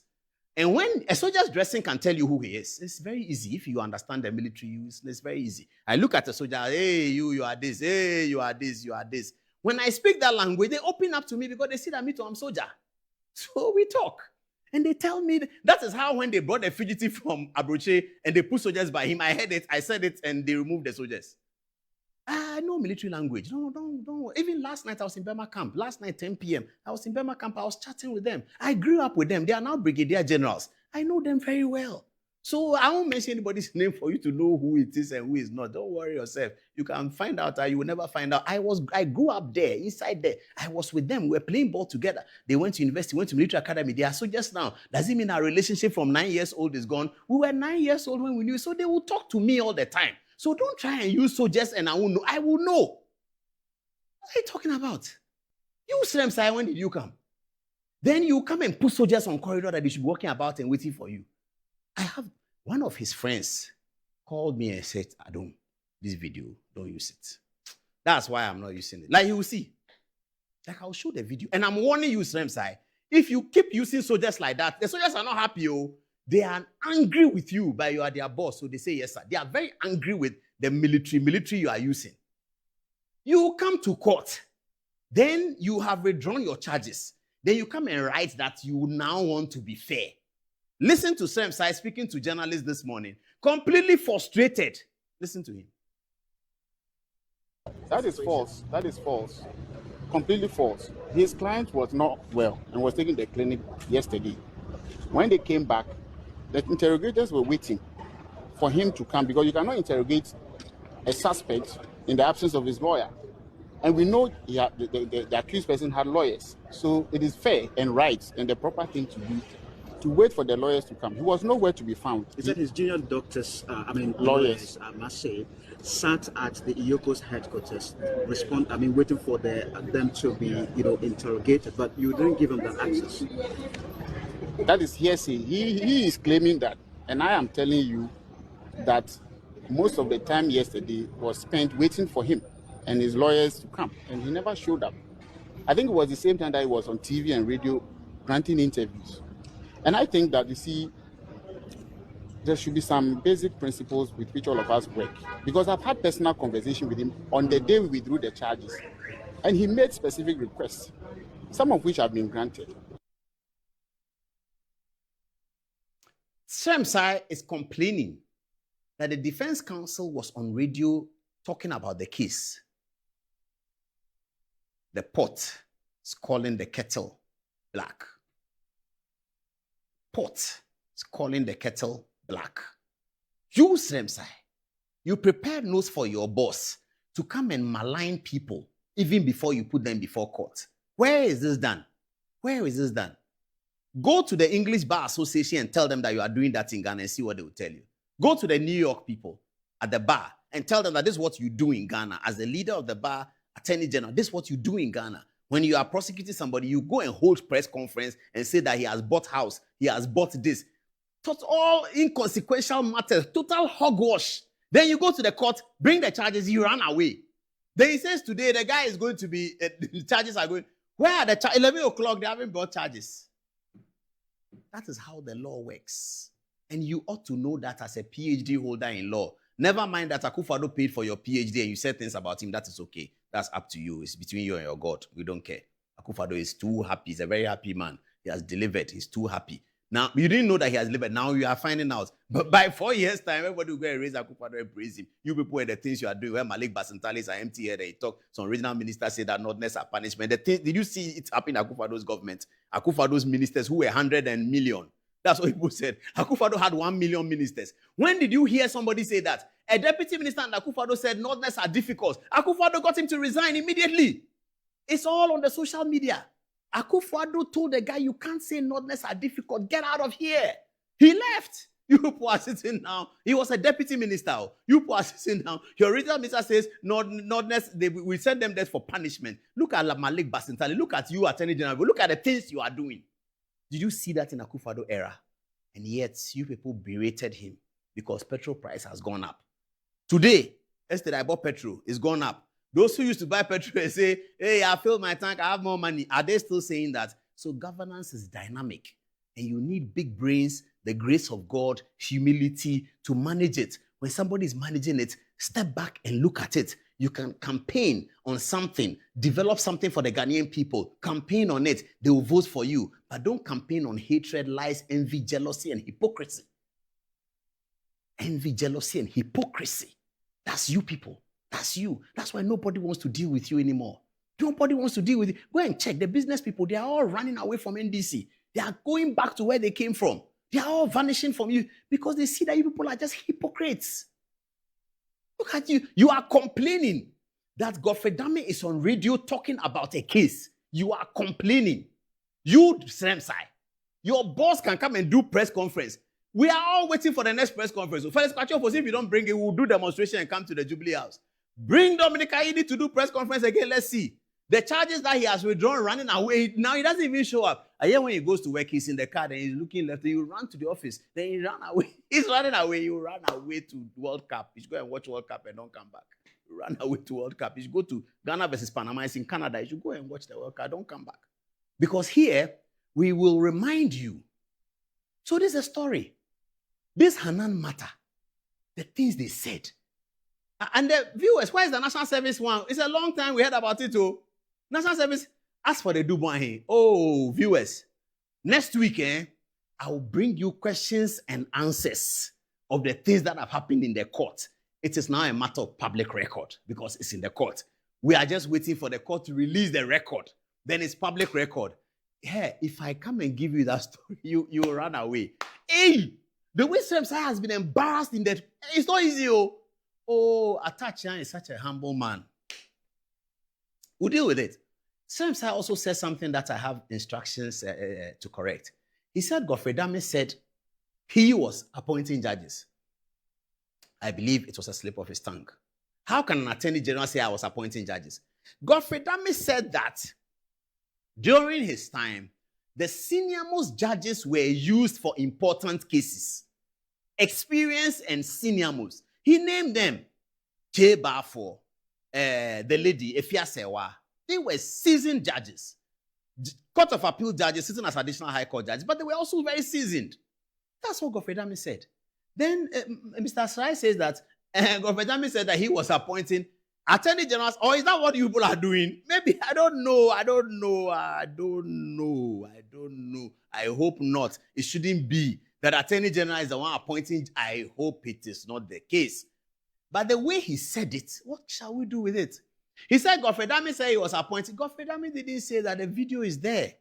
B: And when a soldier's dressing can tell you who he is, it's very easy. If you understand the military use, it's very easy. I look at a soldier, hey, you are this, hey, you are this, you are this. When I speak that language, they open up to me because they see that me too, I'm soldier. So we talk. And they tell me, that is how when they brought the fugitive from Abroche and they put soldiers by him, I heard it, I said it, and they removed the soldiers. I know military language. Don't. Even last night, I was in Burma camp. Last night, 10 p.m., I was in Burma camp. I was chatting with them. I grew up with them. They are now brigadier generals. I know them very well. So I won't mention anybody's name for you to know who it is and who is not. Don't worry yourself. You can find out. You will never find out. I grew up there, inside there. I was with them. We were playing ball together. They went to university, went to military academy. They are soldiers now. Does it mean our relationship from 9 years old is gone? We were 9 years old when we knew. So they will talk to me all the time. So don't try and use soldiers and I won't know. I will know. What are you talking about? You Ramsar, when did you come? Then you come and put soldiers on corridor that they should be walking about and waiting for you. I have one of his friends called me and said, this video, don't use it. That's why I'm not using it. Like you will see. Like I'll show the video. And I'm warning you, Ramsar, if you keep using soldiers like that, the soldiers are not happy, oh. They are angry with you, but you are their boss. So they say, yes, sir. They are very angry with the military you are using. You come to court. Then you have withdrawn your charges. Then you come and write that you now want to be fair. Listen to Ramsar speaking to journalists this morning. Completely frustrated. Listen to him.
C: That is false. That is false. Completely false. His client was not well and was taking the clinic yesterday. When they came back, the interrogators were waiting for him to come because you cannot interrogate a suspect in the absence of his lawyer. And we know the accused person had lawyers. So it is fair and right and the proper thing to do to wait for the lawyers to come. He was nowhere to be found.
D: He said his junior doctors, lawyers, I must say, sat at the Iyoko's headquarters, waiting for them to be, interrogated, but you didn't give him that access.
C: That is hearsay. He is claiming that, and I am telling you that most of the time yesterday was spent waiting for him and his lawyers to come, and he never showed up. I think it was the same time that he was on TV and radio granting interviews. And I think that, you see, there should be some basic principles with which all of us work. Because I've had personal conversation with him on the day we withdrew the charges, and he made specific requests, some of which have been granted.
B: Ramsar is complaining that the defense counsel was on radio talking about the case. The pot is calling the kettle black. Pot is calling the kettle black. You, Ramsar, you prepared notes for your boss to come and malign people even before you put them before court. Where is this done? Where is this done? Go to the English Bar Association and tell them that you are doing that in Ghana and see what they will tell you. Go to the New York people at the bar and tell them that this is what you do in Ghana. As the leader of the bar, attorney general, this is what you do in Ghana. When you are prosecuting somebody, you go and hold press conference and say that he has bought house, he has bought this. All inconsequential matters, total hogwash. Then you go to the court, bring the charges, you run away. Then he says today the guy is going to be, the charges are going, where are the charges? 11 o'clock, they haven't brought charges. That is how the law works. And you ought to know that as a PhD holder in law. Never mind that Akufo-Addo paid for your PhD and you said things about him. That is okay. That's up to you. It's between you and your God. We don't care. Akufo-Addo is too happy. He's a very happy man. He has delivered. He's too happy. Now, you didn't know that he has delivered. Now you are finding out. But by 4 years' time, everybody will go and raise Akufo-Addo and praise him. You people and the things you are doing, where Malik Basantales are empty here, they talk. Some regional ministers say that notness are punishment. The thing, did you see it happen in Akufo-Addo's government? Akufo-Addo's ministers who were 100 and million. That's what people said. Akufo-Addo had 1 million ministers. When did you hear somebody say that? A deputy minister and Akufo-Addo said notness are difficult. Akufo-Addo got him to resign immediately. It's all on the social media. Akufo-Addo told the guy, you can't say notness are difficult. Get out of here. He left. You people are sitting now. He was a deputy minister. You people are sitting now. Your original minister says notness, we send them there for punishment. Look at Malik Basantale. Look at you, Attorney General. Look at the things you are doing. Did you see that in Akufo-Addo era? And yet, you people berated him because petrol price has gone up. Today, yesterday I bought petrol. It's gone up. Those who used to buy petrol and say, hey, I filled my tank, I have more money. Are they still saying that? So governance is dynamic. And you need big brains, the grace of God, humility to manage it. When somebody is managing it, step back and look at it. You can campaign on something, develop something for the Ghanaian people, campaign on it. They will vote for you. But don't campaign on hatred, lies, envy, jealousy, and hypocrisy. Envy, jealousy, and hypocrisy. That's you people. That's you. That's why nobody wants to deal with you anymore. Nobody wants to deal with you. Go and check the business people. They are all running away from NDC. They are going back to where they came from. They are all vanishing from you because they see that you people are just hypocrites. Look at you. You are complaining that Godfrey Dame is on radio talking about a case. You are complaining. You, Ramsar, your boss can come and do press conference. We are all waiting for the next press conference. So first, if you don't bring it, we'll do demonstration and come to the Jubilee House. Bring Dominic Aidi to do press conference again. Let's see. The charges that he has withdrawn, running away. Now he doesn't even show up. I hear when he goes to work, he's in the car, then he's looking left. You run to the office. Then he run away. He's running away. You run away to World Cup. You should go and watch World Cup and don't come back. You run away to World Cup. You should go to Ghana versus Panama. It's in Canada. You should go and watch the World Cup. Don't come back. Because here, we will remind you. So this is a story. This Hanan matter. The things they said. And the viewers, why is the National Service one? It's a long time we heard about it too. National Service, ask for the Dubois here. Oh, viewers, next week, I will bring you questions and answers of the things that have happened in the court. It is now a matter of public record because it's in the court. We are just waiting for the court to release the record. Then it's public record. Yeah, if I come and give you that story, you will run away. Hey, the way Ramsar has been embarrassed in that, it's not easy. Oh, Atachan is such a humble man. We'll deal with it. Ramsar also said something that I have instructions to correct. He said Godfrey Dame said he was appointing judges. I believe it was a slip of his tongue. How can an attorney general say I was appointing judges? Godfrey Dame said that during his time, the senior-most judges were used for important cases. Experienced and senior-most. He named them J. Barfor, the lady, Efia Sewa. They were seasoned judges. Court of Appeal judges sitting as additional high court judges, but they were also very seasoned. That's what Godfrey Dame said. Then Mr. Asrai says that Godfrey Dame said that he was appointing attorney generals, or is that what you people are doing? Maybe, I don't know. I hope not. It shouldn't be that attorney general is the one appointing. I hope it is not the case. But the way he said it, what shall we do with it? He said Godfrey Dame said he was appointed. Godfrey Dame didn't say that. The video is there.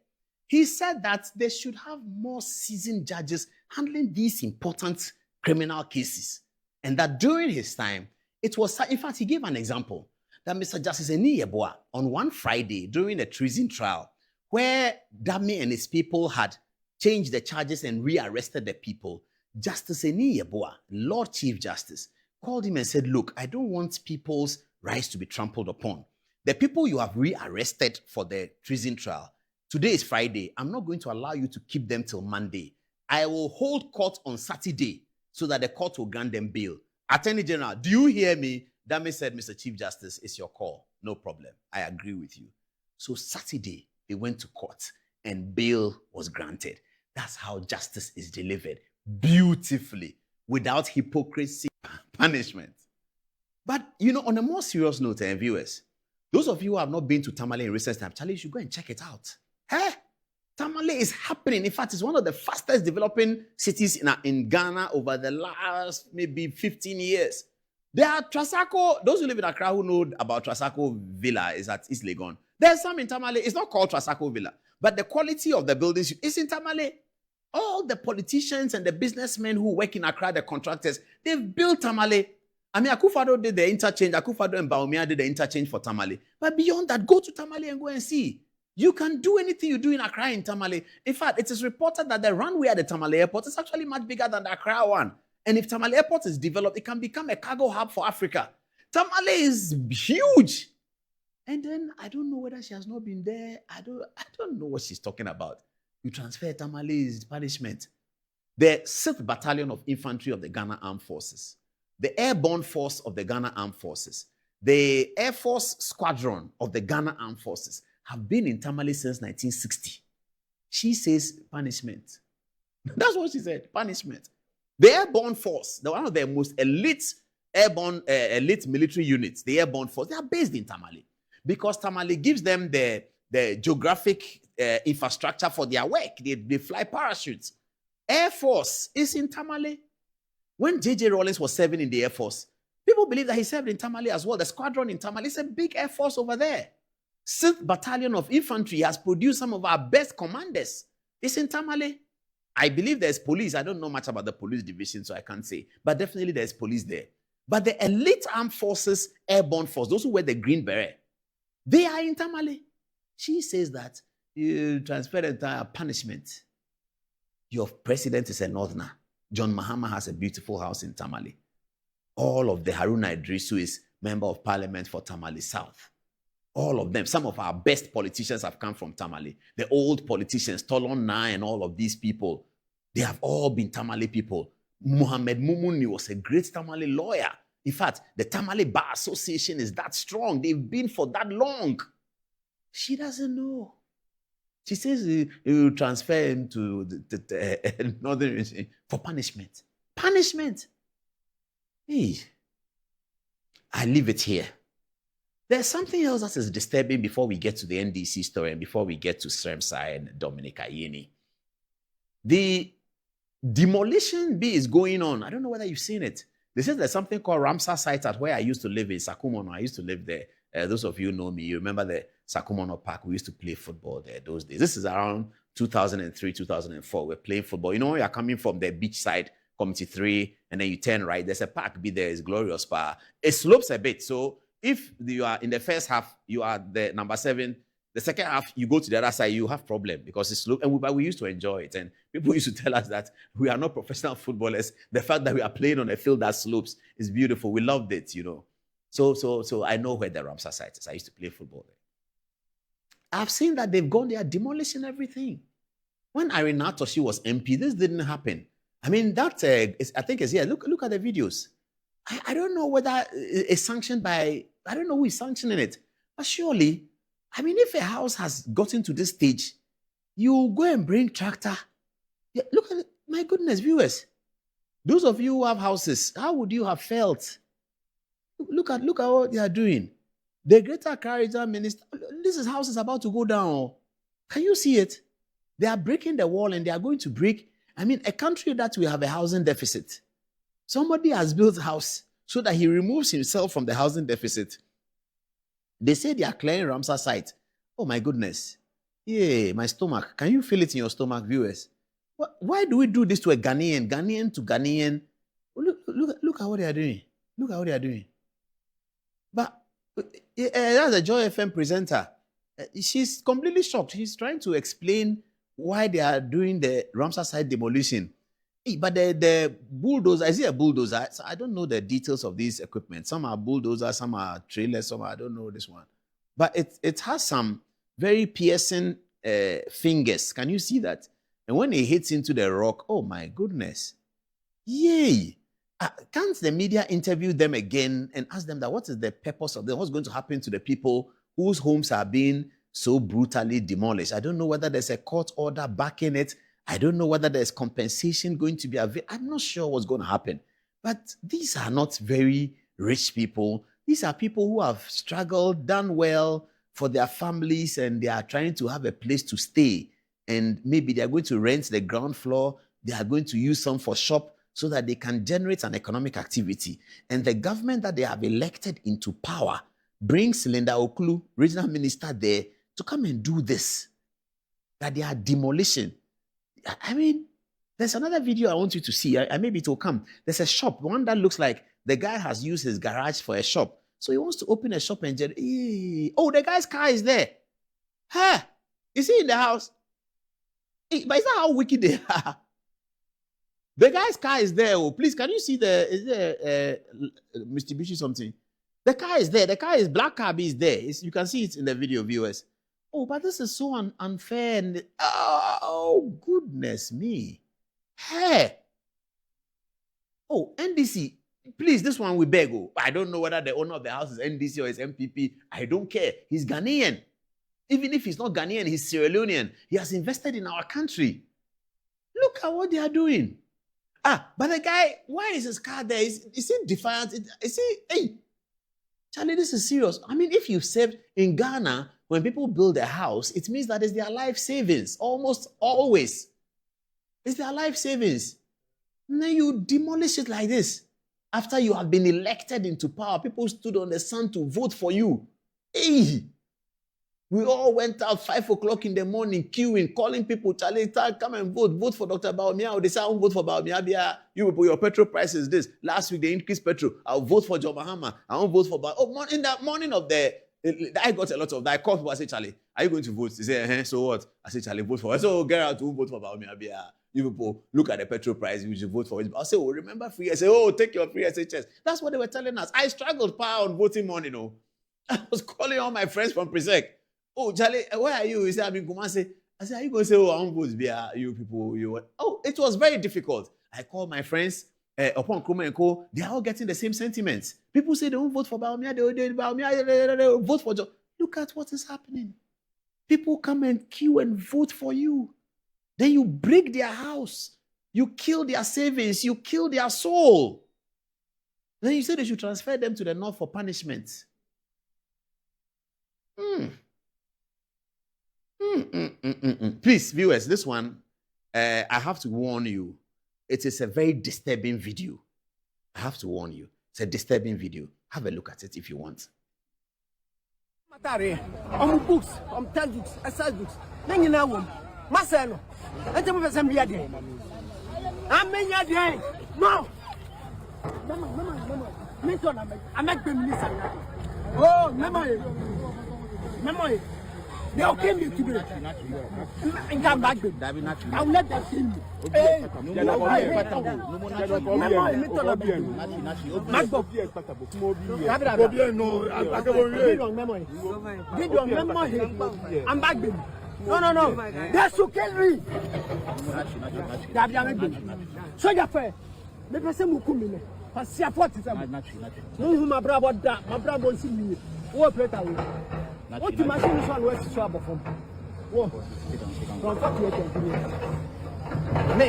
B: He said that they should have more seasoned judges handling these important criminal cases. And that during his time, it was, in fact, he gave an example that Mr. Justice Eni Yeboah on one Friday during a treason trial where Dame and his people had changed the charges and rearrested the people, Justice Eni Yeboah, Lord Chief Justice, called him and said, look, I don't want people's rights to be trampled upon. The people you have rearrested for the treason trial, today is Friday. I'm not going to allow you to keep them till Monday. I will hold court on Saturday so that the court will grant them bail. Attorney General, do you hear me? Dame said, Mr. Chief Justice, it's your call. No problem. I agree with you. So Saturday, they went to court and bail was granted. That's how justice is delivered. Beautifully, without hypocrisy, punishment. But, on a more serious note, viewers, those of you who have not been to Tamale in recent time, Charlie, you should go and check it out. Tamale is happening. In fact, it's one of the fastest developing cities in Ghana over the last maybe 15 years. There are Trasaco, those who live in Accra who know about Trasaco Villa is at East Legon. There's some in Tamale. It's not called Trasaco Villa, but the quality of the buildings is in Tamale. All the politicians and the businessmen who work in Accra, the contractors, they've built Tamale. I mean, Akufo-Addo did the interchange. Akufo-Addo and Bawumia did the interchange for Tamale. But beyond that, go to Tamale and go and see. You can do anything you do in Accra in Tamale. In fact, it is reported that the runway at the Tamale airport is actually much bigger than the Accra one. And if Tamale airport is developed, it can become a cargo hub for Africa. Tamale is huge. And then I don't know whether she has not been there. I don't know what she's talking about. You transfer Tamale's punishment. The 6th Battalion of Infantry of the Ghana Armed Forces, the Airborne Force of the Ghana Armed Forces, the Air Force Squadron of the Ghana Armed Forces have been in Tamale since 1960. She says punishment. That's what she said, punishment. The Airborne Force, one of the most elite airborne, elite military units, the Airborne Force, they are based in Tamale because Tamale gives them the geographic infrastructure for their work. They fly parachutes. Air Force is in Tamale. When J.J. Rawlings was serving in the Air Force, people believe that he served in Tamale as well. The squadron in Tamale is a big Air Force over there. 6th Battalion of Infantry has produced some of our best commanders. It's in Tamale. I believe there's police. I don't know much about the police division, so I can't say. But definitely there's police there. But the elite armed forces, airborne force, those who wear the green beret, they are in Tamale. She says that you transfer the entire punishment. Your president is a northerner. John Mahama has a beautiful house in Tamale. All of the Haruna Idrisu is member of parliament for Tamale South. All of them, some of our best politicians have come from Tamale. The old politicians, Tolon Na and all of these people, they have all been Tamale people. Muhammad Mumuni was a great Tamale lawyer. In fact, the Tamale Bar Association is that strong. They've been for that long. She doesn't know. She says you transfer him to the northern region for punishment. Punishment. Hey, I leave it here. There's something else that is disturbing before we get to the NDC story and before we get to Ramsar and Dominic Ayeni. The demolition bee is going on. I don't know whether you've seen it. They said there's something called Ramsar site at where I used to live in Sakumono. I used to live there. Those of you know me, you remember the Sakumono Park. We used to play football there those days. This is around 2003, 2004. We're playing football. You know, when you're coming from the beach side, Committee 3, and then you turn right, there's a park be there. It's glorious park. It slopes a bit. So if you are in the first half, you are the number 7. The second half, you go to the other side, you have problem because it's slope. But we used to enjoy it. And people used to tell us that we are not professional footballers. The fact that we are playing on a field that slopes is beautiful. We loved it, you know. So I know where the Ramsar site is. I used to play football there. I've seen that they've gone there demolishing everything. When Irene Atoshi was MP, this didn't happen. I mean, that I think is here. Look at the videos. I don't know whether it's sanctioned by, I don't know who is sanctioning it. But surely, I mean, if a house has gotten to this stage, you go and bring tractor. Yeah, look at it. My goodness, viewers. Those of you who have houses, how would you have felt? Look at what they are doing. The Greater Accra Regional Minister, this house is about to go down. Can you see it? They are breaking the wall and they are going to break. I mean, a country that will have a housing deficit. Somebody has built a house so that he removes himself from the housing deficit. They say they are clearing Ramsar site. Oh my goodness. Yeah, my stomach. Can you feel it in your stomach, viewers? Why do we do this to a Ghanaian? Ghanaian to Ghanaian. Look at what they are doing. Look at what they are doing. But that's a Joy FM presenter. She's completely shocked. She's trying to explain why they are doing the Ramsar site demolition. But the bulldozer, is it a bulldozer? So I don't know the details of these equipment. Some are bulldozers, some are trailers, some I don't know this one. But it has some very piercing fingers. Can you see that? And when it hits into the rock, oh my goodness. Yay. Can't the media interview them again and ask them that what is the purpose of them? What's going to happen to the people whose homes are being so brutally demolished? I don't know whether there's a court order backing it. I don't know whether there's compensation going to be available. I'm not sure what's going to happen. But these are not very rich people. These are people who have struggled, done well for their families, and they are trying to have a place to stay. and maybe they are going to rent the ground floor. They are going to use some for shop so that they can generate an economic activity. And the government that they have elected into power brings Linda Okulu, regional minister there, to come and do this. That they are demolition. I mean, there's another video I want you to see. Maybe it will come. There's a shop, one that looks like the guy has used his garage for a shop. So he wants to open a shop and oh, the guy's car is there. Huh? Is he in the house? But is that how wicked they are? The guy's car is there. Oh, please, can you see is there Mitsubishi something? The car is there. The car is black cab is there. You can see it in the video, viewers. Oh, but this is so unfair. And, oh, goodness me. Hey. Oh, NDC. Please, this one we beg. Oh, I don't know whether the owner of the house is NDC or is MPP. I don't care. He's Ghanaian. Even if he's not Ghanaian, he's Sierra Leonean. He has invested in our country. Look at what they are doing. But the guy, why is his car there? Is he defiant? Is he, hey, Charlie, this is serious. I mean, if you've saved in Ghana, when people build a house, it means that it's their life savings. Almost always. It's their life savings. And then you demolish it like this. After you have been elected into power, people stood on the sun to vote for you. Hey! We all went out 5 o'clock in the morning, queuing, calling people, Charlie, come and vote for Dr. Baumia. They say, I won't vote for Baumia. You people, your petrol price is this. Last week, they increased petrol. I'll vote for John Mahama. I won't vote for in the morning of I got a lot of that. I called people, I said, Charlie, are you going to vote? They say, so what? I said, Charlie, vote for it. So get out to vote for Baumia. You people, look at the petrol price, you should vote for it. I'll say, oh, remember free? I say, oh, take your free SHS. That's what they were telling us. I struggled power on voting morning, I was calling all my friends from Presec. Oh, Charlie, where are you? He said, I'm in Kumasi. I said, are you going to say, oh, I won't vote, you people, you what? Oh, it was very difficult. I called my friends, upon Kruma and Co. They are all getting the same sentiments. People say they won't vote for Baumia, they vote for John. Look at what is happening. People come and queue and vote for you. Then you break their house. You kill their savings. You kill their soul. Then you say they should transfer them to the north for punishment. Please, viewers, this one, I have to warn you. It is a very disturbing video. I have to warn you. It's a disturbing video. Have a look at it if you want.
E: Books, textbooks, exercise books. Marcelo, I tell you some day. I'm in your day. No. Mama. I make them listen. Oh, memory. They'll kill me today. And come back. I'll let them kill me. Hey, I'm back. No. That's who kill me. So you fair. Maybe some kumine. Pass your 47. No, my brother, my brother, see me. What better? What you machine is one west trouble from? What? From 48 Me.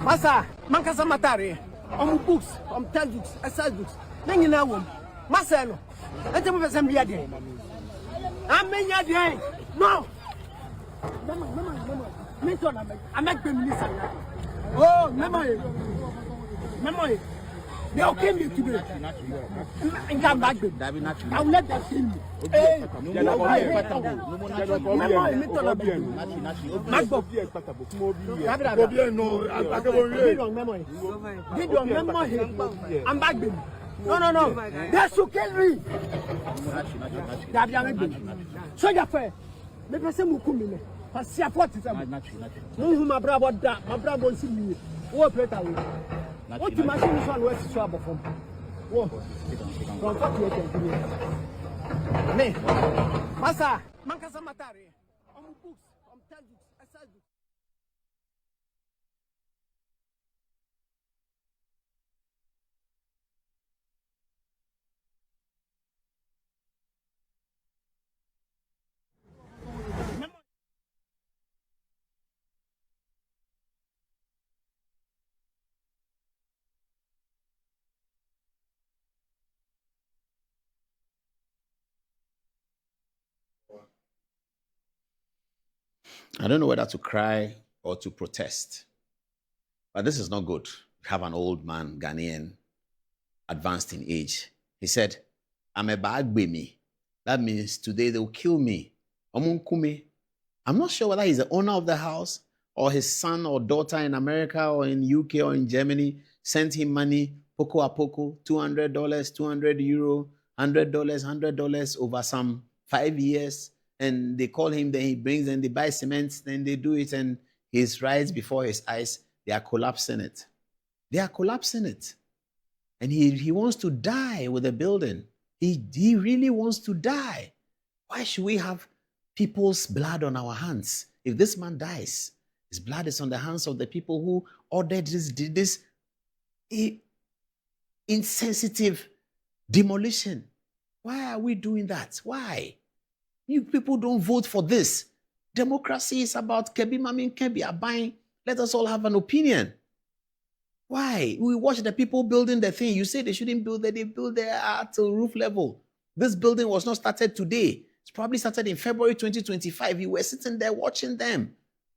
E: Massa, Mancasa Matari. Books, textbooks, exercise books. Then you know, Marcelo, I tell you some day. I'm in your day. No. Mama. I make them listen. Oh, memory. They'll kill me today. And come back. I'll let them kill me. Hey, I'm back. No. That's who kill me. So you fair. Maybe some kumine. Pass your 47. No, my brother, see me. What better? What you machine is one west trouble from? What? From 48 Me. Massa, Mancasa Matari. Books, textbooks, exercise books.
B: I don't know whether to cry or to protest. But this is not good. We have an old man, Ghanaian, advanced in age. He said, I'm a bad baby. That means today they'll kill me. I'm not sure whether he's the owner of the house or his son or daughter in America or in UK or in Germany sent him money, poco a poco, $200, 200 euro, $100, $100 over some 5 years. And they call him, then he brings, and they buy cement, then they do it, and he's right before his eyes. They are collapsing it. They are collapsing it. And he wants to die with the building. He really wants to die. Why should we have people's blood on our hands? If this man dies, his blood is on the hands of the people who ordered this insensitive demolition. Why are we doing that? Why? You people don't vote for this. Democracy is about Kebi Mamin Kebi Abain. Let us all have an opinion. Why? We watch the people building the thing. You say they shouldn't build it. They build there at roof level. This building was not started today. It's probably started in February 2025. You were sitting there watching them.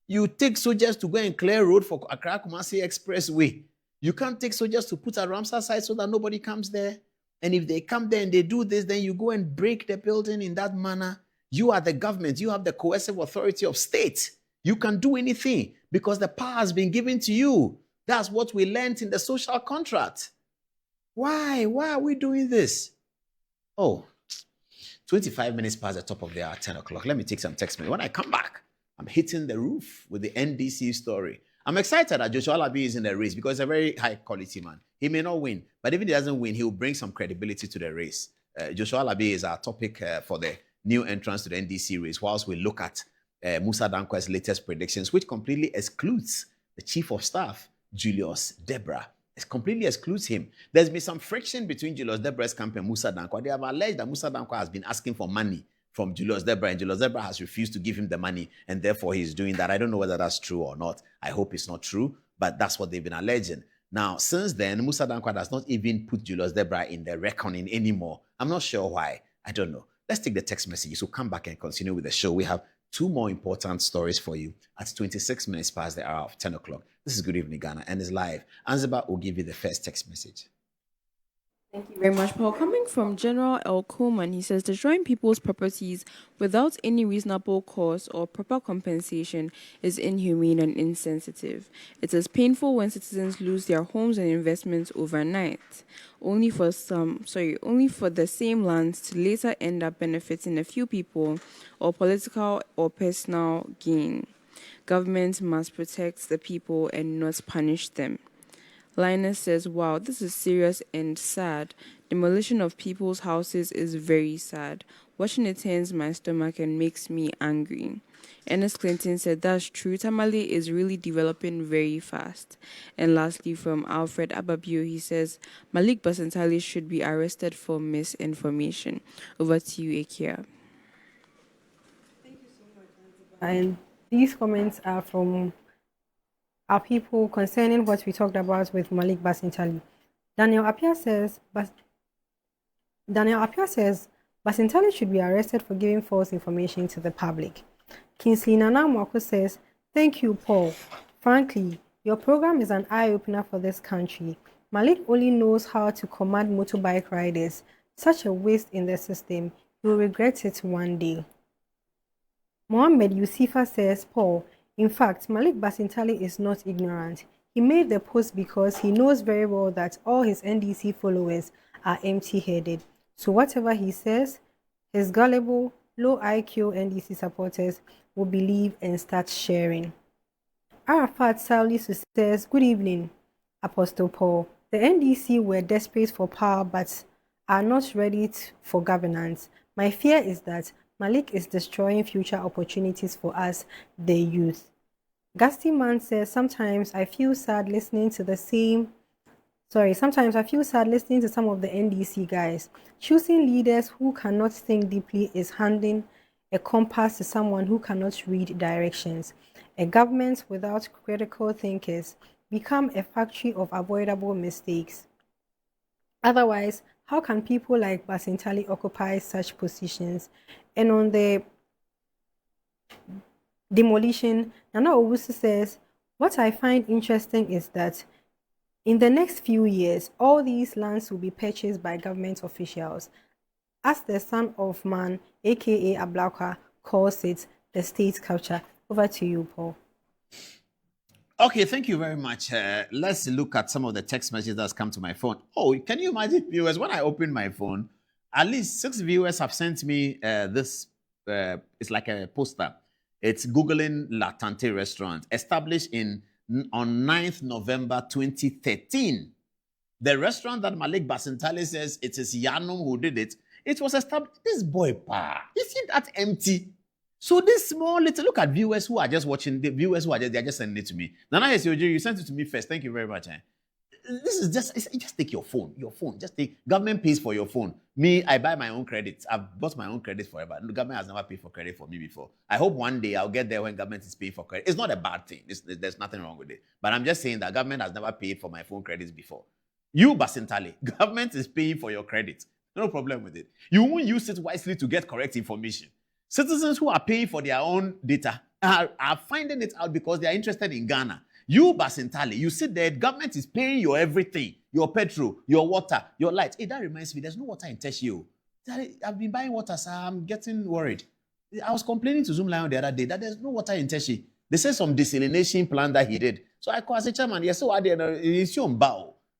B: You take soldiers to go and clear road for Accra Kumasi Expressway. You can't take soldiers to put a Ramsar site so that nobody comes there. And if they come there and they do this, then you go and break the building in that manner. You are the government. You have the coercive authority of state. You can do anything because the power has been given to you. That's what we learned in the social contract. Why? Why are we doing this? Oh, 25 minutes past the top of the hour, 10 o'clock. Let me take some text. When I come back, I'm hitting the roof with the NDC story. I'm excited that Joshua Alabi is in the race because he's a very high quality man. He may not win, but if he doesn't win, he will bring some credibility to the race. Joshua Alabi is our topic for the new entrance to the NDC race, whilst we look at Mussa Dankwah's latest predictions, which completely excludes the chief of staff, Julius Deborah. It completely excludes him. There's been some friction between Julius Deborah's camp and Mussa Dankwah. They have alleged that Mussa Dankwah has been asking for money from Julius Deborah, and Julius Deborah has refused to give him the money, and therefore he's doing that. I don't know whether that's true or not. I hope it's not true, but that's what they've been alleging. Now, since then, Mussa Dankwah does not even put Julius Deborah in the reckoning anymore. I'm not sure why. I don't know. Let's take the text messages. We'll come back and continue with the show. We have two more important stories for you at 26 minutes past the hour of 10 o'clock. This is Good Evening Ghana and it's live. Anziba will give you the first text message.
F: Thank you very much, Paul. Coming from General L. Coleman, he says, destroying people's properties without any reasonable cause or proper compensation is inhumane and insensitive. It is painful when citizens lose their homes and investments overnight, only for the same lands to later end up benefiting a few people or political or personal gain. Government must protect the people and not punish them. Linus says, wow, this is serious and sad. Demolition of people's houses is very sad. Watching it turns my stomach and makes me angry. Ernest Clinton said, that's true. Tamale is really developing very fast. And lastly, from Alfred Ababio, he says, Malik Basantali should be arrested for misinformation. Over to you, Akia.
G: Thank you so much, and these comments are from our people concerning what we talked about with Malik Basantali. Daniel Appiah says Basantali should be arrested for giving false information to the public. Kingsley Nana Mwako says, thank you, Paul. Frankly, your program is an eye-opener for this country. Malik only knows how to command motorbike riders. Such a waste in the system. You will regret it one day. Mohammed Yusifa says, Paul, in fact, Malik Basantali is not ignorant. He made the post because he knows very well that all his NDC followers are empty-headed. So whatever he says, his gullible, low IQ NDC supporters will believe and start sharing. Arafat Salisu says, good evening, Apostle Paul. The NDC were desperate for power but are not ready for governance. My fear is that Malik is destroying future opportunities for us, the youth. Gusty Man says, sometimes I feel sad listening to some of the NDC guys. Choosing leaders who cannot think deeply is handing a compass to someone who cannot read directions. A government without critical thinkers become a factory of avoidable mistakes. Otherwise, how can people like Basantali occupy such positions? And on the demolition, Nana Owusu says, what I find interesting is that in the next few years, all these lands will be purchased by government officials. As the son of man, aka Dankwah, calls it, the state capture. Over to you, Paul.
B: Okay, thank you very much. Let's look at some of the text messages that's come to my phone. Oh, can you imagine, viewers, when I open my phone, at least 6 viewers have sent me this. It's like a poster. It's Googling La Tante restaurant, established on 9th November 2013. The restaurant that Malik Basintali says it is Yanum who did it, it was established. This boy, isn't that empty? So this small little, look at viewers who are just watching, the viewers who are just, they're just sending it to me. Nana Yesioji, you sent it to me first. Thank you very much. This is just take your phone, just take, government pays for your phone. Me, I buy my own credit. I've bought my own credit forever. The government has never paid for credit for me before. I hope one day I'll get there when government is paying for credit. It's not a bad thing. There's nothing wrong with it. But I'm just saying that government has never paid for my phone credits before. You, Basintali, government is paying for your credit. No problem with it. You won't use it wisely to get correct information. Citizens who are paying for their own data are finding it out because they are interested in Ghana. You, Basintali, you sit there, government is paying your everything, your petrol, your water, your light. Hey, that reminds me, there's no water in Teshio. I've been buying water, so I'm getting worried. I was complaining to Zoom Lion the other day that there's no water in Teshi. They said some desalination plan that he did. So I called as a chairman, yes, so I did.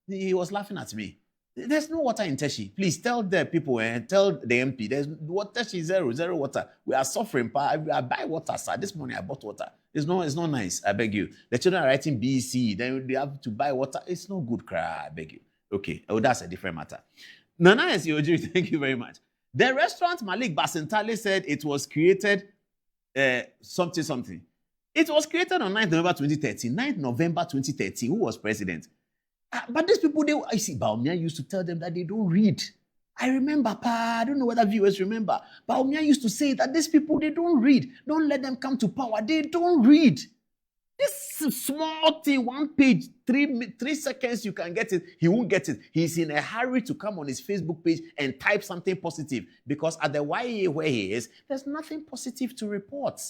B: He was laughing at me. There's no water in Teshi. Please tell the people and tell the MP. There's water. Teshi zero water. We are suffering. I buy water, sir. This morning I bought water. It's not nice. I beg you. The children are writing BC. Then they have to buy water. It's no good, cry. I beg you. Okay. Oh, that's a different matter. Nana Yesioji, thank you very much. The restaurant Malik Basintali said it was created something. It was created on 9th November 2013. 9th November 2013. Who was president? But these people, I see, Baumia used to tell them that they don't read. I remember, I don't know whether viewers remember. Baumia used to say that these people, they don't read. Don't let them come to power. They don't read. This small thing, 1 page, 3 seconds, you can get it. He won't get it. He's in a hurry to come on his Facebook page and type something positive. Because at the YA where he is, there's nothing positive to report.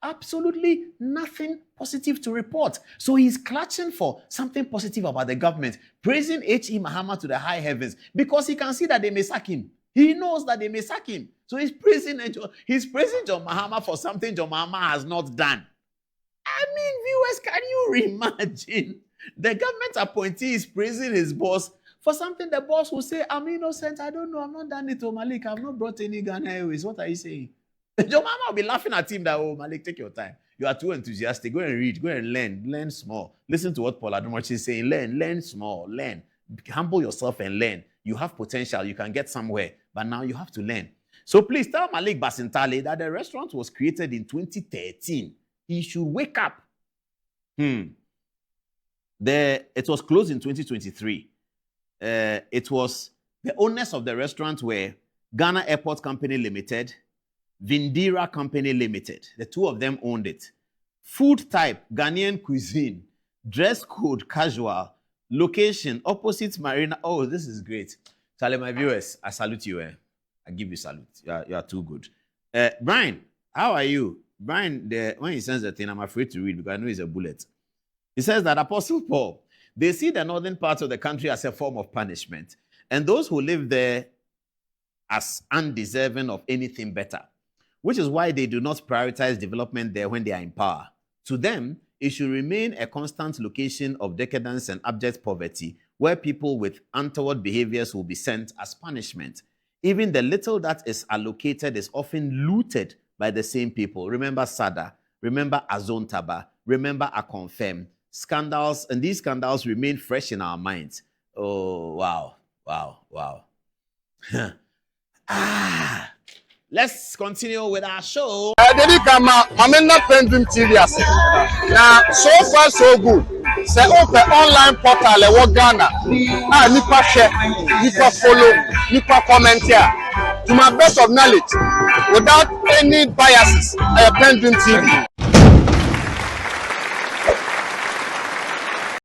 B: Absolutely nothing positive to report. So he's clutching for something positive about the government, praising H.E. Mahama to the high heavens because he can see that they may sack him. He knows that they may sack him. So he's praising John Mahama for something John Mahama has not done. I mean, viewers, can you imagine? The government appointee is praising his boss for something the boss will say, I'm innocent, I don't know, I've not done it to Malik, I've not brought any Ghana Airways. What are you saying? John Mahama will be laughing at him that, oh, Malik, take your time. You are too enthusiastic. Go and read. Go and learn small. Listen to what Paul Adomochi is saying. Learn small. Learn. Humble yourself and learn. You have potential. You can get somewhere. But now you have to learn. So please tell Malik Basintali that the restaurant was created in 2013. He should wake up. It was closed in 2023. It was the owners of the restaurant were Ghana Airport Company Limited, Vindira Company Limited. The two of them owned it. Food type, Ghanaian cuisine. Dress code, casual. Location, opposite Marina. Oh, this is great. Charlie, my viewers, I salute you. I give you salute. You are too good. Brian, how are you? Brian, when he sends the thing, I'm afraid to read because I know it's a bullet. He says that Apostle Paul, they see the northern parts of the country as a form of punishment, and those who live there as undeserving of anything better, which is why they do not prioritize development there when they are in power. To them, it should remain a constant location of decadence and abject poverty, where people with untoward behaviors will be sent as punishment. Even the little that is allocated is often looted by the same people. Remember Sada, remember Azontaba, remember Akonfem. Scandals, and these scandals remain fresh in our minds. Oh, wow. Let's continue with our show.
C: I'm not PENDREAM TV. Now, so far so good. Say open online portal e Ghana. Nipa share, nipa follow, nipa comment here. To my best of knowledge, without any biases, PENDREAM TV.